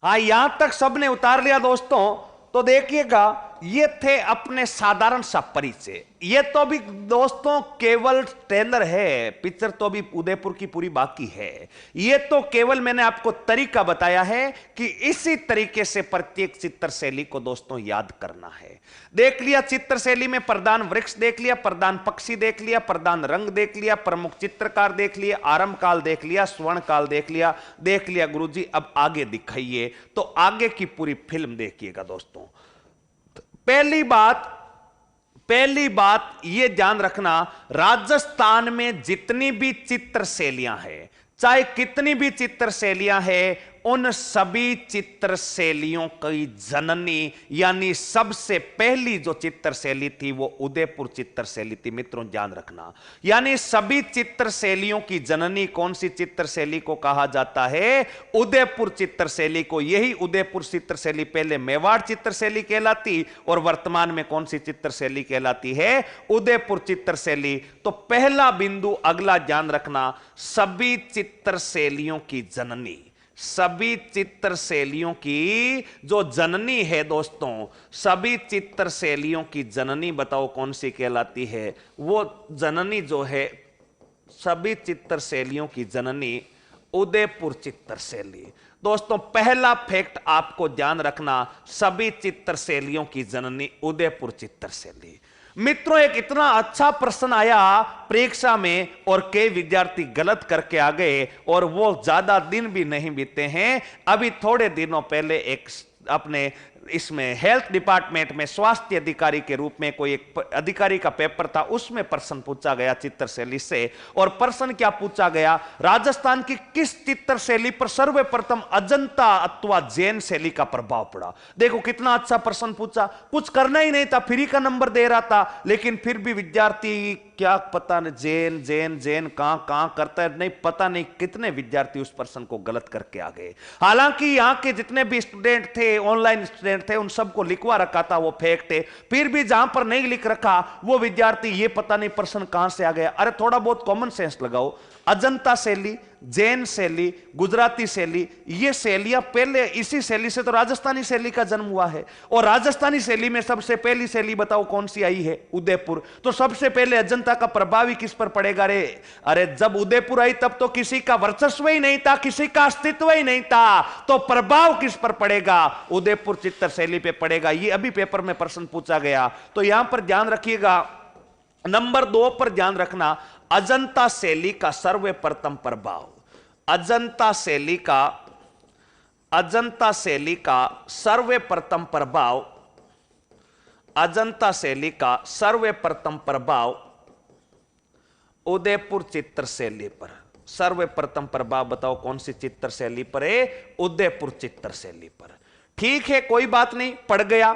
हाँ, यहां तक सबने उतार लिया दोस्तों। तो देखिएगा, ये थे अपने साधारण सा परिचय। ये तो भी दोस्तों केवल ट्रेलर है, पिक्चर तो भी उदयपुर की पूरी बाकी है। ये तो केवल मैंने आपको तरीका बताया है कि इसी तरीके से प्रत्येक चित्र शैली को दोस्तों याद करना है। देख लिया चित्र शैली में प्रधान वृक्ष देख लिया, प्रधान पक्षी देख लिया, प्रधान रंग देख लिया, प्रमुख चित्रकार देख लिया, आरंभ काल देख लिया, स्वर्ण काल देख लिया गुरुजी। अब आगे दिखाइए, तो आगे की पूरी फिल्म देखिएगा दोस्तों। पहली बात यह ध्यान रखना, राजस्थान में जितनी भी चित्र शैलियां हैं, चाहे कितनी भी चित्र शैलियां हैं, उन सभी चित्र शैलियों की जननी यानी सबसे पहली जो चित्र शैली थी वो उदयपुर चित्र शैली थी। मित्रों ध्यान रखना, यानी सभी चित्र शैलियों की जननी कौन सी चित्र शैली को कहा जाता है? उदयपुर चित्र शैली को। यही उदयपुर चित्र शैली पहले मेवाड़ चित्र शैली कहलाती और वर्तमान में कौन सी चित्र शैली कहलाती है? उदयपुर चित्र शैली। तो पहला बिंदु अगला ध्यान रखना, सभी चित्र शैलियों की जननी, सभी चित्र शैलियों की जो जननी है दोस्तों, सभी चित्र शैलियों की जननी बताओ कौन सी कहलाती है? वो जननी जो है, सभी चित्र शैलियों की जननी उदयपुर चित्र शैली। दोस्तों पहला फैक्ट आपको ध्यान रखना, सभी चित्र शैलियों की जननी उदयपुर चित्र शैली। मित्रों एक इतना अच्छा प्रश्न आया परीक्षा में और कई विद्यार्थी गलत करके आ गए और वो ज्यादा दिन भी नहीं बीते हैं। अभी थोड़े दिनों पहले एक अपने इसमें हेल्थ डिपार्टमेंट में स्वास्थ्य अधिकारी के रूप में कोई एक अधिकारी का पेपर था, उसमें प्रश्न पूछा गया चित्र शैली से। और प्रश्न क्या पूछा गया? राजस्थान की किस चित्र शैली पर सर्वप्रथम अजंता अथवा जैन शैली का प्रभाव पड़ा? देखो कितना अच्छा प्रश्न पूछा, कुछ करना ही नहीं था, फ्री का नंबर दे रहा था, लेकिन फिर भी विद्यार्थी क्या पता नहीं जैन जैन जैन कहां कहां करता है, नहीं पता नहीं कितने विद्यार्थी उस प्रश्न को गलत करके आ गए। हालांकि यहां के जितने भी स्टूडेंट थे, ऑनलाइन स्टूडेंट थे, उन सबको लिखवा रखा था, वो फेक थे। फिर भी जहां पर नहीं लिख रखा वो विद्यार्थी ये पता नहीं प्रश्न कहां से आ गया। अरे थोड़ा बहुत कॉमन सेंस लगाओ। अजंता शैली, जैन शैली, गुजराती शैली, ये शैलियां पहले, इसी शैली से तो राजस्थानी शैली का जन्म हुआ है। और राजस्थानी शैली में सबसे पहली शैली बताओ कौन सी आई है? उदयपुर। तो सबसे पहले अजंता का प्रभाव ही किस पर पड़ेगा रे? अरे जब उदयपुर आई तब तो किसी का वर्चस्व ही नहीं था, किसी का अस्तित्व ही नहीं था, तो प्रभाव किस पर पड़ेगा? उदयपुर चित्र शैली पे पड़ेगा। ये अभी पेपर में प्रश्न पूछा गया, तो यहां पर ध्यान रखिएगा। नंबर 2 पर ध्यान रखना, अजंता शैली का सर्वप्रथम प्रभाव, अजंता शैली का सर्वप्रथम प्रभाव, अजंता शैली का सर्वप्रथम प्रभाव उदयपुर चित्र शैली पर। सर्वप्रथम प्रभाव बताओ कौन सी चित्र शैली पर है? उदयपुर चित्र शैली पर। ठीक है, कोई बात नहीं, पड़ गया।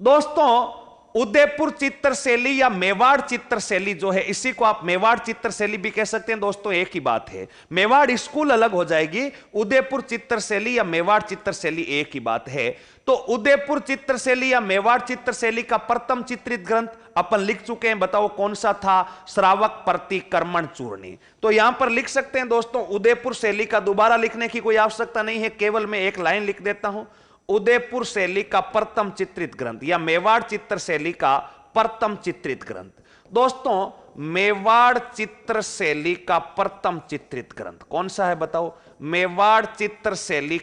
दोस्तों उदयपुर चित्र शैली या मेवाड़ चित्र शैली जो है, इसी को आप मेवाड़ चित्र शैली भी कह सकते हैं। दोस्तों एक ही बात है, मेवाड़ स्कूल अलग हो जाएगी, उदयपुर चित्र शैली या मेवाड़ चित्र शैली एक ही बात है। तो उदयपुर चित्र शैली या मेवाड़ चित्र शैली का प्रथम चित्रित ग्रंथ अपन लिख चुके हैं, बताओ कौन सा था? श्रावक प्रतिक्रमण चूर्णी। तो यहां पर लिख सकते हैं दोस्तों, उदयपुर शैली का दोबारा लिखने की कोई आवश्यकता नहीं है, केवल मैं एक लाइन लिख देता हूं। उदयपुर शैली का प्रथम चित्रित ग्रंथ या मेवाड़ चित्र शैली का प्रथम चित्रित ग्रंथ। दोस्तों मेवाड़ चित्र शैली का प्रथम चित्रित ग्रंथ कौन सा है बताओ? मेवाड़ चित्र शैली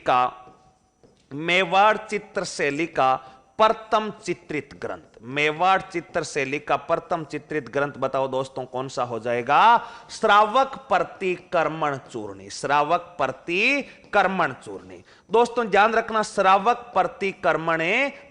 का प्रथम चित्रित ग्रंथ, मेवाड़ चित्र शैली का प्रथम चित्रित ग्रंथ बताओ दोस्तों कौन सा हो जाएगा? श्रावक प्रतिक्रमण चूर्णी, श्रावक प्रतिक्रमण चूर्णी। दोस्तों ध्यान रखना, श्रावक प्रतिक्रमण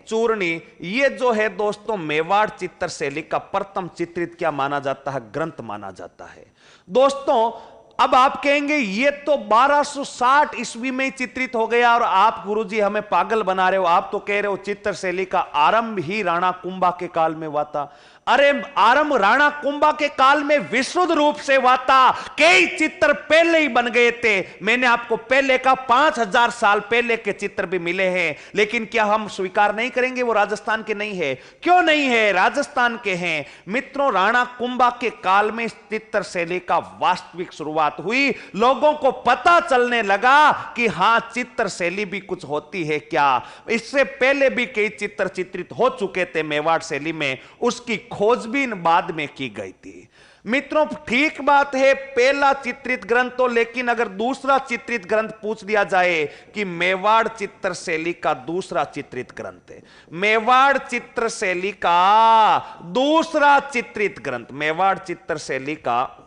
चूर्णी ये जो है दोस्तों मेवाड़ चित्र शैली का प्रथम चित्रित क्या माना जाता है? ग्रंथ माना जाता है। दोस्तों अब आप कहेंगे ये तो 1260 ईस्वी में चित्रित हो गया और आप गुरुजी हमें पागल बना रहे हो, आप तो कह रहे हो चित्र शैली का आरंभ ही राणा कुंभा के काल में हुआ था। अरे आरंभ राणा कुंभा के काल में विशुद्ध रूप से हुआ था, कई चित्र पहले ही बन गए थे। मैंने आपको पहले का 5000 साल पहले के चित्र भी मिले हैं, लेकिन क्या हम स्वीकार नहीं करेंगे वो राजस्थान के नहीं है? क्यों नहीं है? राजस्थान के हैं। मित्रों राणा कुंभा के काल में चित्र शैली का वास्तविक शुरुआत हुई, लोगों को पता चलने लगा कि हां चित्र शैली भी कुछ होती है क्या। इससे पहले भी कई चित्र चित्रित हो चुके थे मेवाड़ शैली में, उसकी खोजबीन बाद में की गई थी। मित्रों ठीक बात है, पहला चित्रित ग्रंथ तो, लेकिन अगर दूसरा चित्रित ग्रंथ पूछ दिया जाए कि मेवाड़ चित्र शैली का दूसरा चित्रित ग्रंथ है, मेवाड़ चित्र शैली का दूसरा चित्रित ग्रंथ, मेवाड़ चित्र शैली का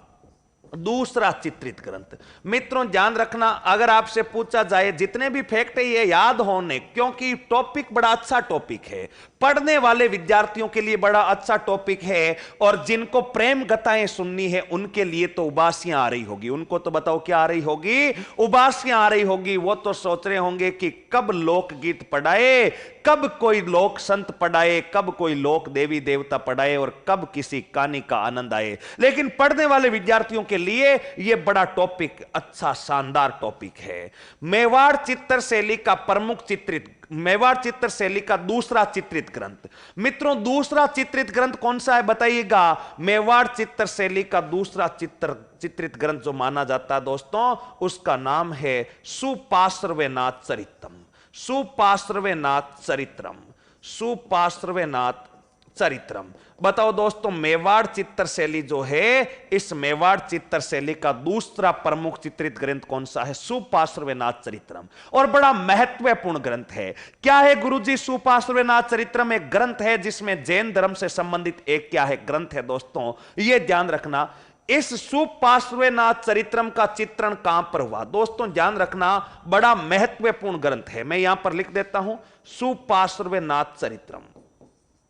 दूसरा चित्रित ग्रंथ। मित्रों ध्यान रखना, अगर आपसे पूछा जाए, जितने भी फैक्ट है ये याद होने, क्योंकि टॉपिक बड़ा अच्छा टॉपिक है, पढ़ने वाले विद्यार्थियों के लिए बड़ा अच्छा टॉपिक है, और जिनको प्रेम कथाएं सुननी है उनके लिए तो उबासियां आ रही होगी। उनको तो बताओ क्या आ रही होगी? उबासियां आ रही होगी। वो तो सोच रहे होंगे कि कब लोकगीत पढ़ाए, कब कोई लोक संत पढ़ाए, कब कोई लोक देवी देवता पढ़ाए, और कब किसी कहानी का आनंद आए। लेकिन पढ़ने वाले विद्यार्थियों के लिए यह बड़ा टॉपिक, अच्छा शानदार टॉपिक है। मेवाड़ चित्र शैली का प्रमुख चित्रित, मेवाड़ चित्र शैली का दूसरा चित्रित ग्रंथ। मित्रों दूसरा चित्रित ग्रंथ कौन सा है बताइएगा? मेवाड़ चित्र शैली का दूसरा चित्रित ग्रंथ जो माना जाता है दोस्तों, उसका नाम है सुपार्श्वनाथ चरित्रम। सुपार्श्वनाथ चरित्रम, सुपार्श्वनाथ चरित्रम। बताओ दोस्तों, मेवाड़ चित्र शैली जो है, इस मेवाड़ चित्र शैली का दूसरा प्रमुख चित्रित ग्रंथ कौन सा है? सुपार्श्वनाथ चरित्रम। और बड़ा महत्वपूर्ण ग्रंथ है। क्या है गुरुजी सुपार्श्वनाथ चरित्रम? एक ग्रंथ है जिसमें जैन धर्म से संबंधित एक क्या है ग्रंथ है दोस्तों, यह ध्यान रखना। इस सुपार्श्वनाथ चरित्रम का चित्रण कहां पर हुआ? दोस्तों ध्यान रखना, बड़ा महत्वपूर्ण ग्रंथ है। मैं यहां पर लिख देता हूं, सुपार्श्वनाथ चरित्रम।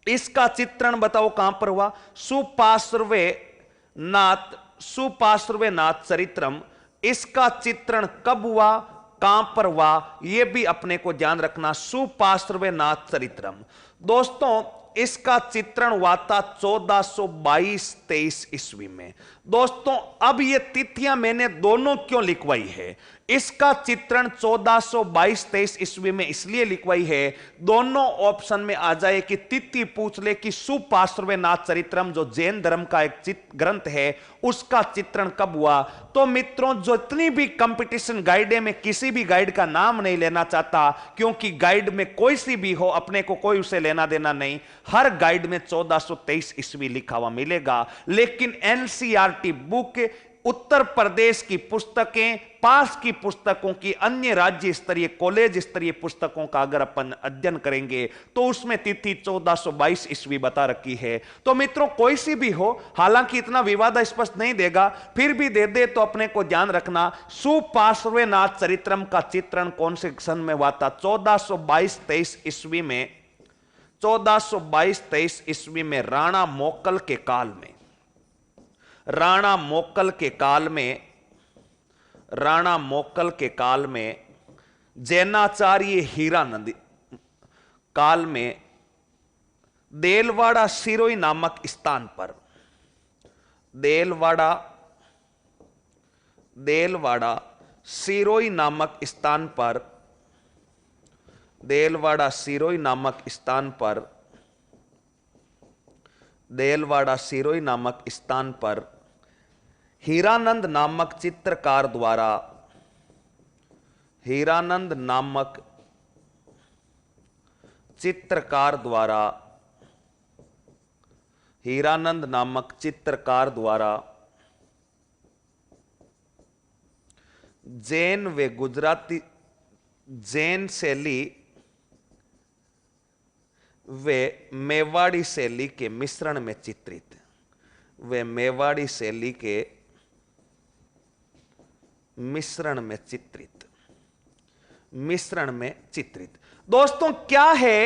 इसका चित्रण बताओ कहां पर हुआ? सुपार्श्वनाथ चरित्रम। इसका चित्रण कब हुआ, कहां पर हुआ, यह भी अपने को ध्यान रखना। सुपार्श्वनाथ चरित्रम दोस्तों, इसका चित्रण हुआ था 1422-23 ईस्वी में। दोस्तों अब ये तिथियां मैंने दोनों क्यों लिखवाई है? इसका चित्रण 1422-23 ईस्वी में इसलिए लिखवाई है, दोनों ऑप्शन में आ जाए कि तिथि पूछ ले कि सुपार्श्वनाथ चरित्रम जो जैन धर्म का एक ग्रंथ है, उसका चित्रण कब हुआ। तो मित्रों जितनी भी कंपटीशन गाइड है, मैं किसी भी गाइड का नाम नहीं लेना चाहता, क्योंकि गाइड में कोई सी भी हो, अपने को कोई उसे लेना देना नहीं। हर गाइड में 1423 ईस्वी लिखा हुआ मिलेगा। लेकिन एनसीईआरटी बुक, उत्तर प्रदेश की पुस्तकें, पास की पुस्तकों की, अन्य राज्य स्तरीय कॉलेज स्तरीय पुस्तकों का अगर अपन अध्ययन करेंगे तो उसमें तिथि 1422 ईस्वी बता रखी है। तो मित्रों कोई सी भी हो, हालांकि इतना विवादास्पद नहीं देगा, फिर भी दे दे तो अपने को ध्यान रखना। सुपार्श्वनाथ चरित्रम का चित्रण कौन से सन में हुआ था? 1422-23 ईस्वी में। 1422-23 ईस्वी में राणा मोक्कल के काल में, राणा मोक्कल के काल में, राणा मोक्कल के काल में, जैनाचार्य हीरानंद काल में, देलवाड़ा सिरोई नामक स्थान पर, देलवाड़ा सिरोई नामक स्थान पर, देलवाड़ा सिरोई नामक स्थान पर, देलवाड़ा सिरोई नामक स्थान पर हीरानंद नामक चित्रकार द्वारा, हीरानंद नामक चित्रकार द्वारा, हीरानंद नामक चित्रकार द्वारा जैन व गुजराती, जैन शैली वे मेवाड़ी शैली के मिश्रण में चित्रित, वे मेवाड़ी शैली के मिश्रण में चित्रित, मिश्रण में चित्रित। दोस्तों क्या है?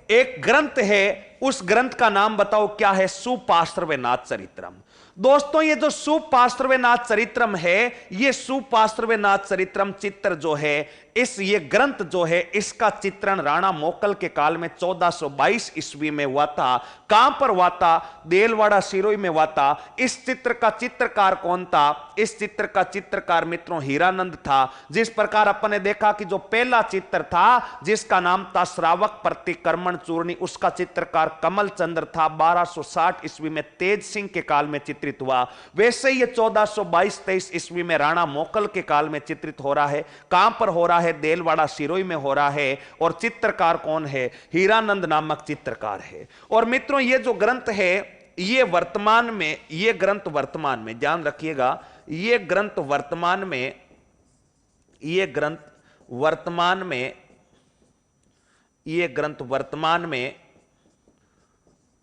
एक ग्रंथ है, उस ग्रंथ का नाम बताओ क्या है? सुपार्श्वनाथ चरित्रम। दोस्तों ये जो सुपार्श्वनाथ चरित्रम है, ये सुपार्श्वनाथ चरित्रम चित्र जो है, इस ये ग्रंथ जो है, इसका चित्रण राणा मोक्कल के काल में 1422 ईस्वी में हुआ था। कहां पर हुआ था? देलवाड़ा सिरोई में हुआ था। इस चित्र का चित्रकार कौन था? इस चित्र का चित्रकार मित्रों हीरानंद था। जिस प्रकार अपन ने देखा कि जो पहला चित्र था जिसका नाम था श्रावक प्रतिक्रमण चूर्णी, उसका चित्रकार कमल चंद्र था। 1260 ईस्वी में तेज सिंह के काल में चित्रित हुआ। वैसे ही 1422-23 ईस्वी में राणा मोक्कल के काल में चित्रित हो रहा है। कहां पर हो रहा है? देलवाड़ा सिरोई में हो रहा है। और चित्रकार कौन है? हीरानंद नामक चित्रकार है। और मित्रों ये जो ग्रंथ है, ये वर्तमान में, ये ग्रंथ वर्तमान में, ध्यान रखिएगा, ये ग्रंथ वर्तमान में, ये ग्रंथ वर्तमान में, ये ग्रंथ वर्तमान में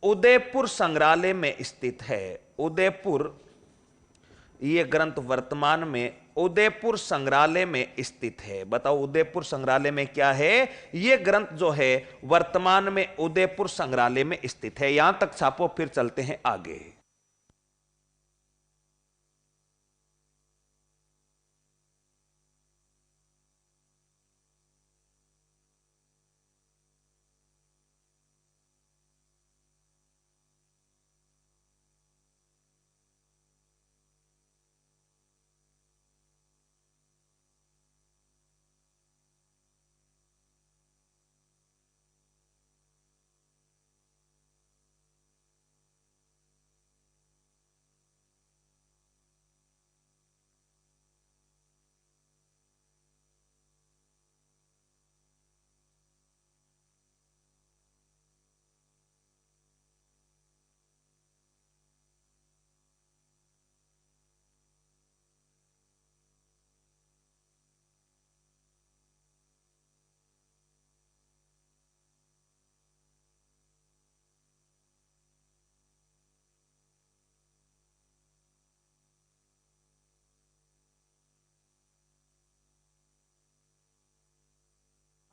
उदयपुर संग्रहालय में स्थित है। उदयपुर, यह ग्रंथ वर्तमान में उदयपुर संग्रहालय में स्थित है। बताओ उदयपुर संग्रहालय में क्या है? यह ग्रंथ जो है वर्तमान में उदयपुर संग्रहालय में स्थित है। यहां तक छापो, फिर चलते हैं आगे।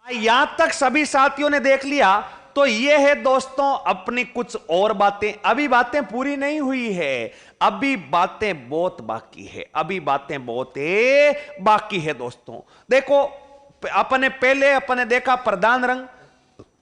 यहां तक सभी साथियों ने देख लिया। तो ये है दोस्तों अपनी कुछ और बातें। अभी बातें पूरी नहीं हुई है, अभी बातें बहुत बाकी है, अभी बातें बहुत बाकी है दोस्तों। देखो अपने देखा प्रधान रंग,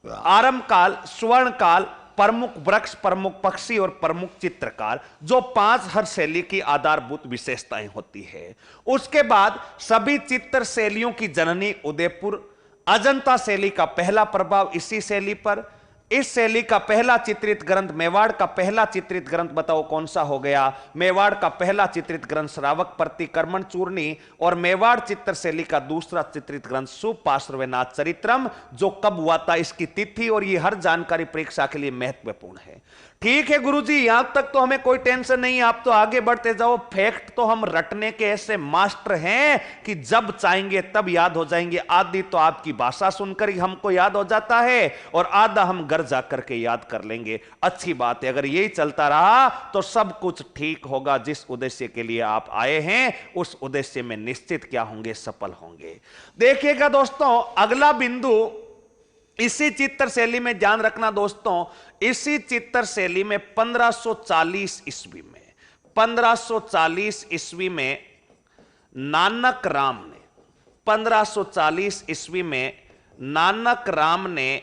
आरंभ काल, स्वर्ण काल, प्रमुख वृक्ष, प्रमुख पक्षी और प्रमुख चित्रकार, जो 5 हर शैली की आधारभूत विशेषताएं होती है। उसके बाद सभी चित्र शैलियों की जननी उदयपुर, अजंता शैली का पहला प्रभाव इसी शैली पर। इस शैली का पहला चित्रित ग्रंथ, मेवाड़ का पहला चित्रित ग्रंथ बताओ कौन सा हो गया? मेवाड़ का पहला चित्रित ग्रंथ श्रावक प्रतिक्रमण चूर्णी, और मेवाड़ चित्र शैली का दूसरा चित्रित ग्रंथ सुपार्श्वनाथ चरित्रम, जो कब हुआ था इसकी तिथि, और ये हर जानकारी परीक्षा के लिए महत्वपूर्ण है। ठीक है गुरुजी, यहां तक तो हमें कोई टेंशन नहीं, आप तो आगे बढ़ते जाओ। फैक्ट तो हम रटने के ऐसे मास्टर हैं कि जब चाहेंगे तब याद हो जाएंगे। आदि तो आपकी भाषा सुनकर ही हमको याद हो जाता है, और आधा हम घर जाकर के याद कर लेंगे। अच्छी बात है, अगर यही चलता रहा तो सब कुछ ठीक होगा। जिस उद्देश्य के लिए आप आए हैं उस उद्देश्य में निश्चित क्या होंगे? सफल होंगे। देखिएगा दोस्तों, अगला बिंदु इसी चित्र शैली में ध्यान रखना दोस्तों, इसी चित्र शैली में 1540 ईस्वी में 1540 ईस्वी में नानक राम ने 1540 ईस्वी में नानक राम ने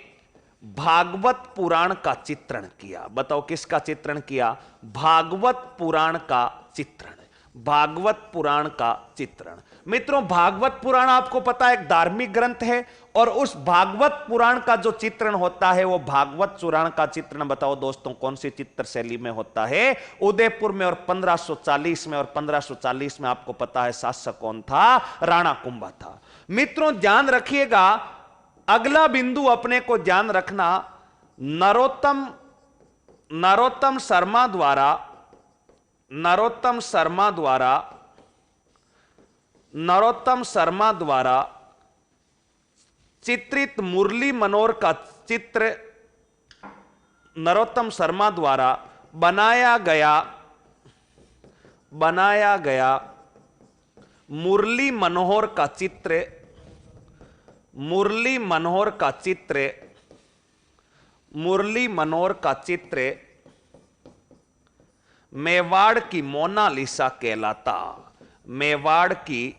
भागवत पुराण का चित्रण किया। बताओ किसका चित्रण किया? भागवत पुराण का चित्रण। भागवत पुराण का चित्रण। मित्रों, भागवत पुराण आपको पता है एक धार्मिक ग्रंथ है, और उस भागवत पुराण का जो चित्रण होता है वो भागवत पुराण का चित्रण बताओ दोस्तों कौन सी चित्र शैली में होता है? उदयपुर में, और 1540 में। और 1540 में आपको पता है शासक कौन था? राणा कुंभा था। मित्रों दध्यान रखिएगा, अगला बिंदु अपने को ध्यान रखना, नरोत्तम शर्मा द्वारा चित्रित मुरली मनोहर का चित्र, नरोत्तम शर्मा द्वारा बनाया गया मुरली मनोहर का चित्र मेवाड़ की मोनालिसा कहलाता। मेवाड़ की,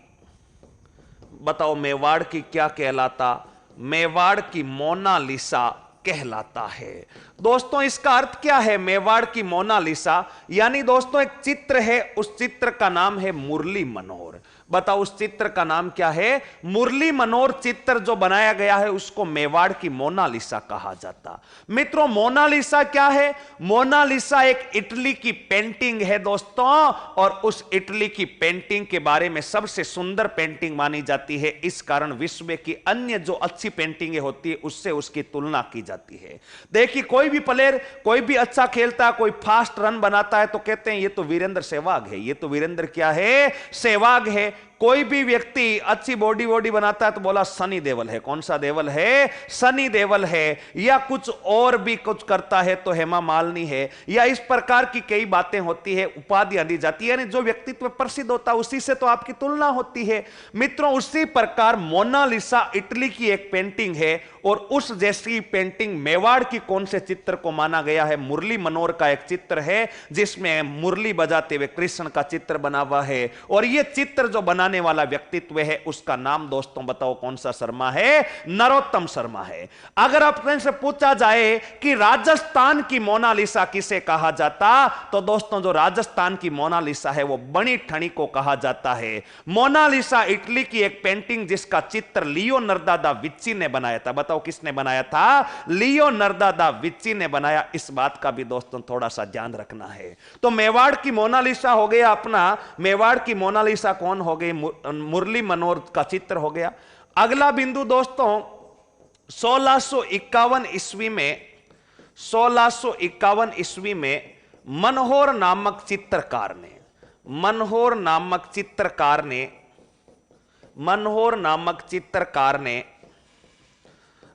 बताओ मेवाड़ की क्या कहलाता? मेवाड़ की मोनालिसा कहलाता है। दोस्तों इसका अर्थ क्या है? मेवाड़ की मोनालिसा यानी दोस्तों एक चित्र है, उस चित्र का नाम है मुरली मनोहर। बताओ उस चित्र का नाम क्या है? मुरली मनोहर चित्र जो बनाया गया है उसको मेवाड़ की मोनालिसा कहा जाता। मित्रों मोनालिसा क्या है? मोनालिसा एक इटली की पेंटिंग है दोस्तों, और उस इटली की पेंटिंग के बारे में सबसे सुंदर पेंटिंग मानी जाती है। इस कारण विश्व की अन्य जो अच्छी पेंटिंगें होती है उससे उसकी तुलना की जाती है। देखिए कोई भी प्लेयर, कोई भी अच्छा खेलता है, कोई फास्ट रन बनाता है तो कहते हैं ये तो वीरेंद्र सहवाग है, ये तो वीरेंद्र क्या है? सहवाग है। कोई भी व्यक्ति अच्छी बॉडी बॉडी बनाता है तो बोला सनी देओल है। कौन सा देओल है? सनी देओल है। या कुछ और भी कुछ करता है तो हेमा मालिनी है, या इस प्रकार की कई बातें होती है, उपाधियां दी जाती है, यानी जो व्यक्तित्व प्रसिद्ध होता है उसी से तो आपकी तुलना होती है। मित्रों, उसी प्रकार मोनालिसा इटली की एक पेंटिंग है, और उस जैसी पेंटिंग मेवाड़ की कौन से चित्र को माना गया है? मुरली मनोहर का एक चित्र है जिसमें मुरली बजाते हुए कृष्ण का चित्र बना हुआ है, और यह चित्र जो बनाने वाला व्यक्तित्व है उसका नाम दोस्तों बताओ कौन सा शर्मा है? नरोत्तम शर्मा है। अगर आपने से पूछा जाए कि राजस्थान की मोनालिसा किसे कहा जाता, तो दोस्तों जो राजस्थान की मोनालिसा है वो बनी ठणी को कहा जाता है। मोनालिसा इटली की एक पेंटिंग जिसका चित्र लियोनार्दो दा विंची ने बनाया था। बताओ किसने बनाया था? लियोनार्दो दा विंची ने बनाया। इस बात का भी दोस्तों थोड़ा सा ध्यान रखना है। तो मेवाड़ की मोनालिसा हो गया अपना, मेवाड़ की मोनालिसा कौन हो गई? मुरली मनोहर का चित्र हो गया। अगला बिंदु दोस्तों 1651 ईस्वी में, 1651 ईस्वी में मनोहर नामक चित्रकार ने, मनोहर नामक चित्रकार ने, मनोहर नामक चित्रकार ने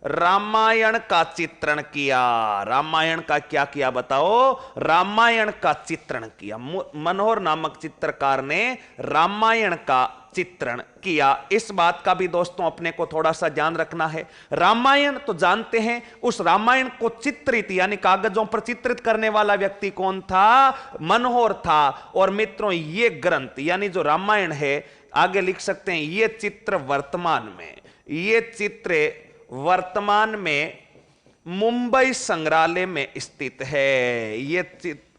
रामायण का चित्रण किया। रामायण का क्या किया बताओ? रामायण का चित्रण किया। मनोहर नामक चित्रकार ने रामायण का चित्रण किया। इस बात का भी दोस्तों अपने को थोड़ा सा ध्यान रखना है। रामायण तो जानते हैं, उस रामायण को चित्रित यानी कागजों पर चित्रित करने वाला व्यक्ति कौन था? मनोहर था। और मित्रों ये ग्रंथ यानी जो रामायण है, आगे लिख सकते हैं, ये चित्र वर्तमान में, ये चित्र वर्तमान में मुंबई संग्रहालय में स्थित है।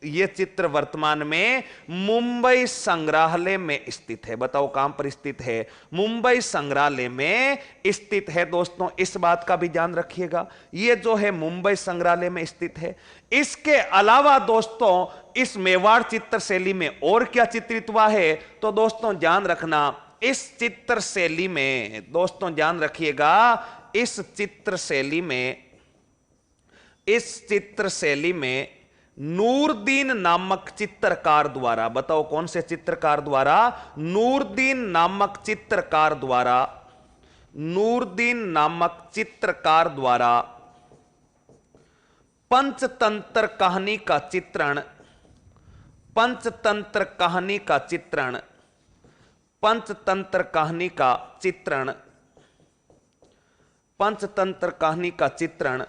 ये चित्र वर्तमान में मुंबई संग्रहालय में स्थित है। बताओ कहां पर स्थित है? मुंबई संग्रहालय में स्थित है। दोस्तों इस बात का भी ध्यान रखिएगा, ये जो है मुंबई संग्रहालय में स्थित है। इसके अलावा दोस्तों इस मेवाड़ चित्र शैली में और क्या चित्रित हुआ है? तो दोस्तों ध्यान रखना, इस चित्र शैली में दोस्तों ध्यान रखिएगा, इस चित्र शैली में, इस चित्र शैली में नूरदीन नामक चित्रकार द्वारा, बताओ कौन से चित्रकार द्वारा? नूरदीन नामक चित्रकार द्वारा, नूरदीन नामक चित्रकार द्वारा पंचतंत्र कहानी का चित्रण, पंचतंत्र कहानी का चित्रण, पंचतंत्र कहानी का चित्रण, पंचतंत्र कहानी का चित्रण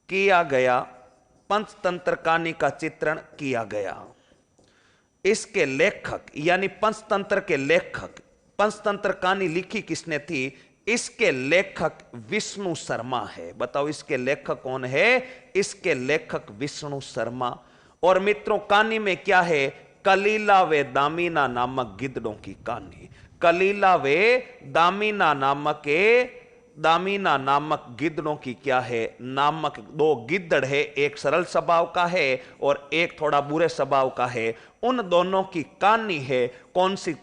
किया गया। पंचतंत्र कहानी का चित्रण किया गया। इसके लेखक यानी पंचतंत्र के लेखक, पंचतंत्र कहानी लिखी किसने थी? इसके लेखक विष्णु शर्मा है। बताओ इसके लेखक कौन है? इसके लेखक विष्णु शर्मा। और मित्रों कहानी में क्या है? कलीला वे दामीना नामक गिद्धड़ों की कहानी। कलीला वे दामीना नामक दामीना नामक गिद्धड़ों की क्या है? नामक दो गिद्धड़ है, एक सरल स्वभाव का है और एक थोड़ा बुरे स्वभाव का है। उन दोनों की कहानी है। कौन सी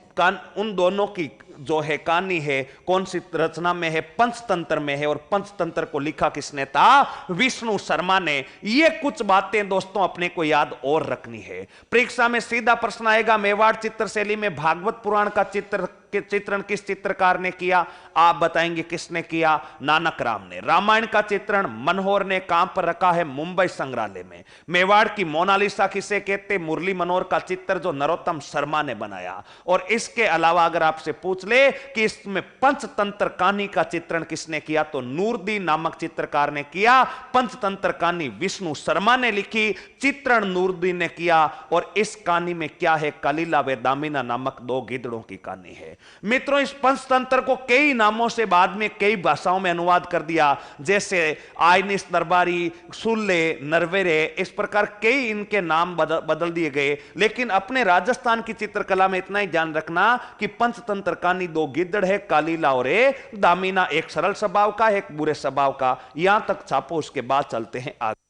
उन दोनों की जो है कहानी है कौन सी रचना में है? पंचतंत्र में है। और पंचतंत्र को लिखा किसने था? विष्णु शर्मा ने। ये कुछ बातें दोस्तों अपने को याद और रखनी है। परीक्षा में सीधा प्रश्न आएगा, मेवाड़ चित्र शैली में भागवत पुराण का चित्रण किस चित्रकार ने किया? आप बताएंगे किसने किया? नानक राम ने। रामायण का चित्रण मनोहर ने कहां पर रखा है? मुंबई संग्रहालय में। मेवाड़ की मोनालिसा किसे कहते? मुरली मनोहर का चित्र जो नरोत्तम शर्मा ने बनाया। और इसके अलावा अगर आपसे पूछ ले कि इसमें पंचतंत्र कहानी का चित्रण किसने किया, तो नूरदीन नामक चित्रकार ने किया। पंचतंत्र कहानी विष्णु शर्मा ने लिखी, चित्रण नूरदीन ने किया। और इस कहानी में क्या है? कलीला व दामिना नामक दो गिद्धड़ों की कहानी है। मित्रों इस पंचतंत्र को कई नामों से बाद में कई भाषाओं में अनुवाद कर दिया, जैसे आयनिस दरबारी, सुल्ले, नरवेरे, इस प्रकार कई इनके नाम बदल दिए गए। लेकिन अपने राजस्थान की चित्रकला में इतना ही ध्यान रखना कि पंचतंत्र कहानी दो गिद्धड़ है, कालीला और दामिना, एक सरल स्वभाव का एक बुरे स्वभाव का। यहां तक छापो, उसके बाद चलते हैं आगे।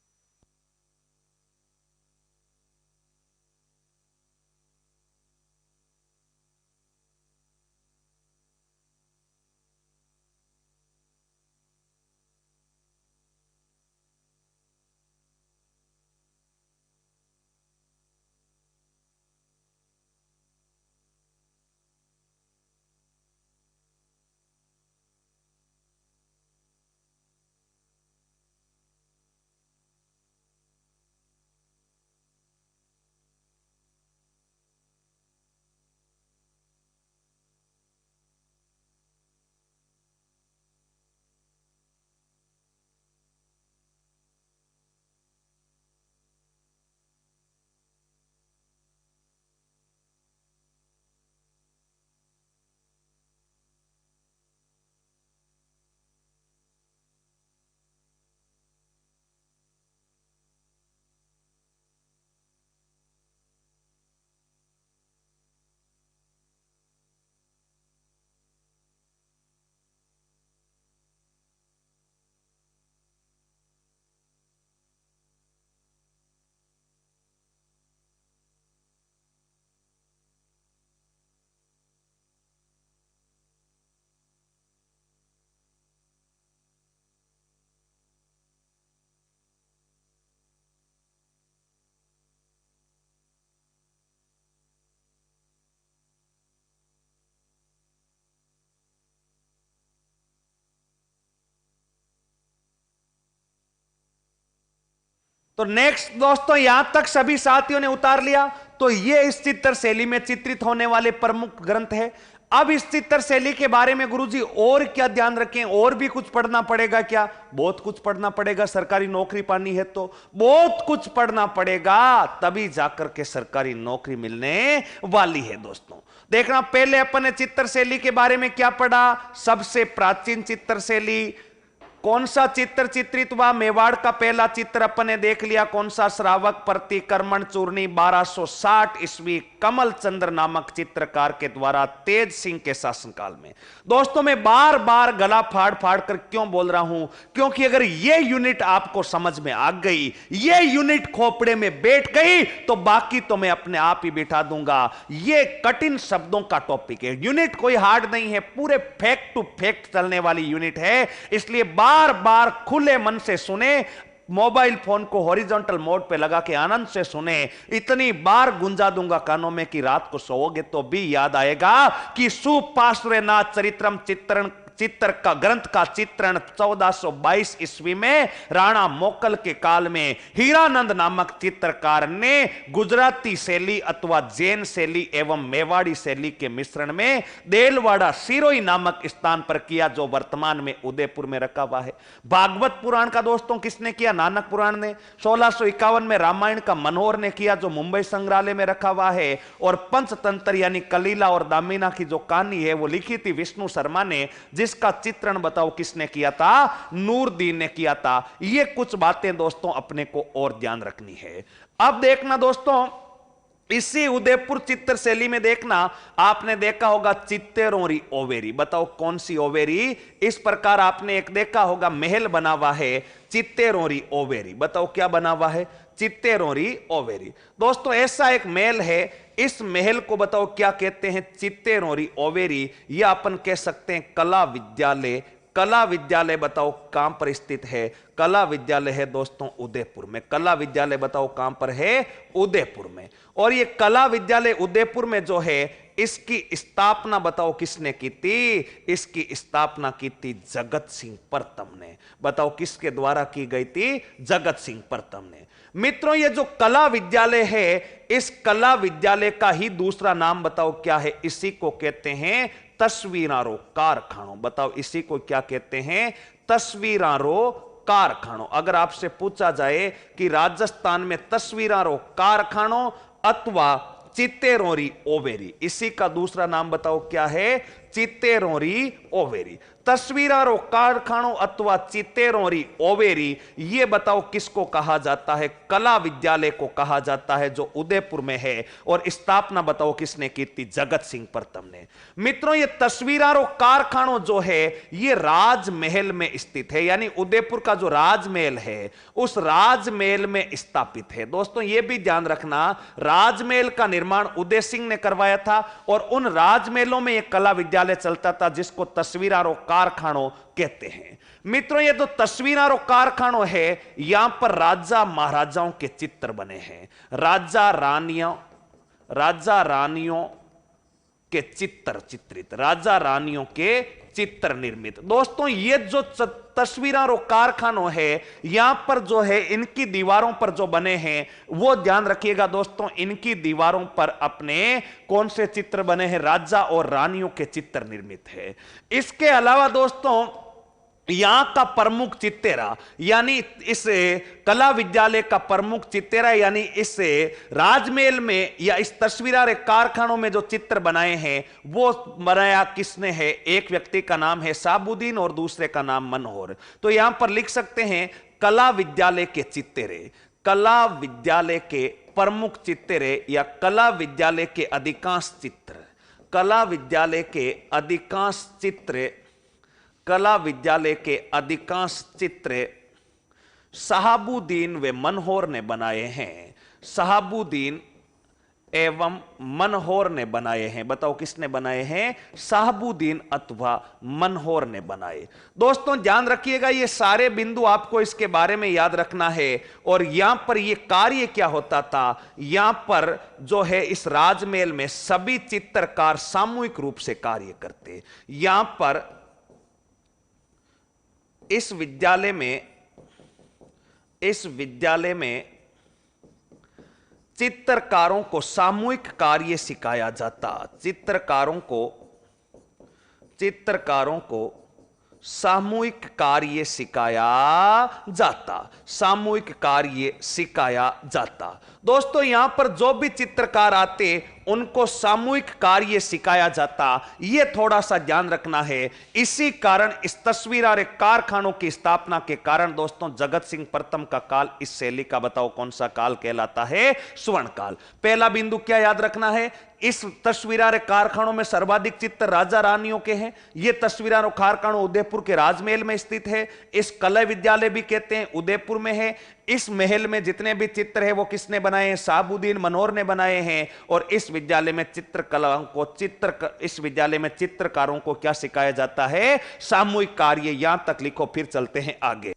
तो नेक्स्ट दोस्तों, यहां तक सभी साथियों ने उतार लिया। तो ये इस चित्र शैली में चित्रित होने वाले प्रमुख ग्रंथ है। अब इस चित्र शैली के बारे में गुरुजी और क्या ध्यान रखें? और भी कुछ पढ़ना पड़ेगा क्या? बहुत कुछ पढ़ना पड़ेगा। सरकारी नौकरी पानी है तो बहुत कुछ पढ़ना पड़ेगा, तभी जाकर के सरकारी नौकरी मिलने वाली है। दोस्तों देखना, पहले अपन ने चित्र शैली के बारे में क्या पढ़ा? सबसे प्राचीन चित्र शैली कौन सा चित्र चित्रित हुआ? मेवाड़ का पहला चित्र अपन ने देख लिया। कौन सा? श्रावक प्रतिक्रमण चूर्णी 1260 ईस्वी कमल चंद्र नामक चित्रकार के द्वारा तेज सिंह के शासनकाल में। दोस्तों मैं बार बार गला फाड़ फाड़ कर क्यों बोल रहा हूं? क्योंकि अगर यह यूनिट आपको समझ में आ गई, यह यूनिट खोपड़े में बैठ गई, तो बाकी तो मैं अपने आप ही बिठा दूंगा। यह कठिन शब्दों का टॉपिक है। यूनिट कोई हार्ड नहीं है, पूरे फैक्ट टू फैक्ट चलने वाली यूनिट है। इसलिए बार बार खुले मन से सुने, मोबाइल फोन को हॉरिजॉन्टल मोड पे लगा के आनंद से सुने। इतनी बार गुंजा दूंगा कानों में कि रात को सोओगे तो भी याद आएगा कि सुपार्श्वनाथ चरित्रम चित्र का ग्रंथ का चित्रण 1422 ईस्वी में राणा मोकल के काल में हीरानंद नामक चित्रकार ने गुजराती शैली अथवा जैन शैली एवं मेवाड़ी शैली के मिश्रण में देलवाड़ा सिरोही नामक स्थान पर किया, जो वर्तमान में उदयपुर में रखा हुआ है। भागवत पुराण का दोस्तों किसने किया? नानक पुराण ने। 1651 में रामायण का मनोहर ने किया, जो मुंबई संग्रहालय में रखा हुआ है। और पंचतंत्र यानी कलीला और दामिना की जो कहानी है वो लिखी थी विष्णु शर्मा ने, जिसका चित्रण बताओ किसने किया था? नूरदीन ने किया था। ये कुछ बातें दोस्तों अपने को और ध्यान रखनी है। अब देखना दोस्तों, इसी उदयपुर चित्र शैली में देखना, आपने देखा होगा चित्तेरोरी ओवेरी। बताओ कौन सी ओवेरी? इस प्रकार आपने एक देखा होगा महल बना हुआ है चित्तेरोरी ओवेरी। बताओ क्या बना हुआ है? चित्तेरोरी ओवेरी। दोस्तों ऐसा एक महल है, इस महल को बताओ क्या कहते हैं? चित्तेरोरी ओवेरी। या अपन कह सकते हैं कला विद्यालय। कला विद्यालय बताओ कहां पर स्थित है? कला विद्यालय है दोस्तों उदयपुर में। कला विद्यालय बताओ कहां पर है? उदयपुर में। और ये कला विद्यालय उदयपुर में जो है, इसकी स्थापना बताओ किसने की थी? इसकी स्थापना की थी जगत सिंह प्रथम ने। बताओ किसके द्वारा की गई थी? जगत सिंह प्रथम ने। मित्रों ये जो कला विद्यालय है, इस कला विद्यालय का ही दूसरा नाम बताओ क्या है? इसी को कहते हैं तस्वीरारो कारखानो। बताओ इसी को क्या कहते हैं? तस्वीरारो कारखानो। अगर आपसे पूछा जाए कि राजस्थान में तस्वीरारो कारखानो अथवा चित्तेरोरी ओवेरी, इसी का दूसरा नाम बताओ क्या है? चित्तेरोरी ओवेरी। तस्वीरारो कारखानो अथवा चित्तेरोरी ओवेरी, ये बताओ किसको कहा जाता है? कला विद्यालय को कहा जाता है, जो उदयपुर में है। और स्थापना बताओ किसने की थी? जगत सिंह प्रथम ने। मित्रों ये तस्वीरारो कारखानो जो है, ये राजमहल में स्थित है, यानी उदयपुर का जो राजमहल है उस राजमहल में स्थापित है। दोस्तों ये भी ध्यान रखना, राजमहल का निर्माण उदय सिंह ने करवाया था, और उन राजमहलों में एक कला विद्यालय चलता था जिसको तस्वीरारो कारखानो कहते हैं। मित्रों ये तो तस्वीरारो कारखानो है, यहां पर राजा महाराजाओं के चित्र बने हैं। राजा रानियों के चित्र चित्रित, राजा रानियों के चित्र निर्मित। दोस्तों ये जो तस्वीरारो कारखानो है, यहां पर जो है इनकी दीवारों पर जो बने हैं, वो ध्यान रखिएगा दोस्तों, इनकी दीवारों पर अपने कौन से चित्र बने हैं? राजा और रानियों के चित्र निर्मित है। इसके अलावा दोस्तों यहां का प्रमुख चित्तेरा, यानी इस कला विद्यालय का प्रमुख चित्तेरा, यानी इस राजमहल में या इस तस्वीरारे कारखानों में जो चित्र बनाए हैं वो बनाया किसने है? एक व्यक्ति का नाम है साबुद्दीन और दूसरे का नाम मनोहर। तो यहां पर लिख सकते हैं कला विद्यालय के चित्तेरे, कला विद्यालय के प्रमुख चित्तेरे या कला विद्यालय के अधिकांश चित्र, कला विद्यालय के अधिकांश चित्र, कला विद्यालय के अधिकांश चित्र शहाबुद्दीन व मनोहर ने बनाए हैं। शहाबुद्दीन एवं मनोहर ने बनाए हैं। बताओ किसने बनाए हैं? शहाबुद्दीन अथवा मनोहर ने बनाए। दोस्तों ध्यान रखिएगा, ये सारे बिंदु आपको इसके बारे में याद रखना है। और यहां पर ये कार्य क्या होता था? यहां पर जो है इस राजमहल में सभी चित्रकार सामूहिक रूप से कार्य करते। यहां पर इस विद्यालय में इस विद्यालय में चित्रकारों को सामूहिक कार्य सिखाया जाता। चित्रकारों को सामूहिक कार्य सिखाया जाता। सामूहिक कार्य सिखाया जाता। दोस्तों यहां पर जो भी चित्रकार आते उनको सामूहिक कार्य सिखाया जाता, यह थोड़ा सा ध्यान रखना है। इसी कारण इस तस्वीर और कारखानों की स्थापना के कारण दोस्तों जगत सिंह प्रथम का काल इस शैली का बताओ कौन सा काल कहलाता है? स्वर्ण काल। पहला बिंदु क्या याद रखना है? इस तस्वीर कारखानों में सर्वाधिक चित्र राजा रानियों के हैं। यह तस्वीर और कारखानों उदयपुर के राजमहल में स्थित है। इस कला विद्यालय भी कहते हैं उदयपुर में है। इस महल में जितने भी चित्र है वो किसने बनाए हैं? साबुद्दीन मनोहर ने बनाए हैं। और इस विद्यालय में चित्रकलाओं को इस विद्यालय में चित्रकारों को क्या सिखाया जाता है? सामूहिक कार्य। यहां तक लिखो, फिर चलते हैं आगे।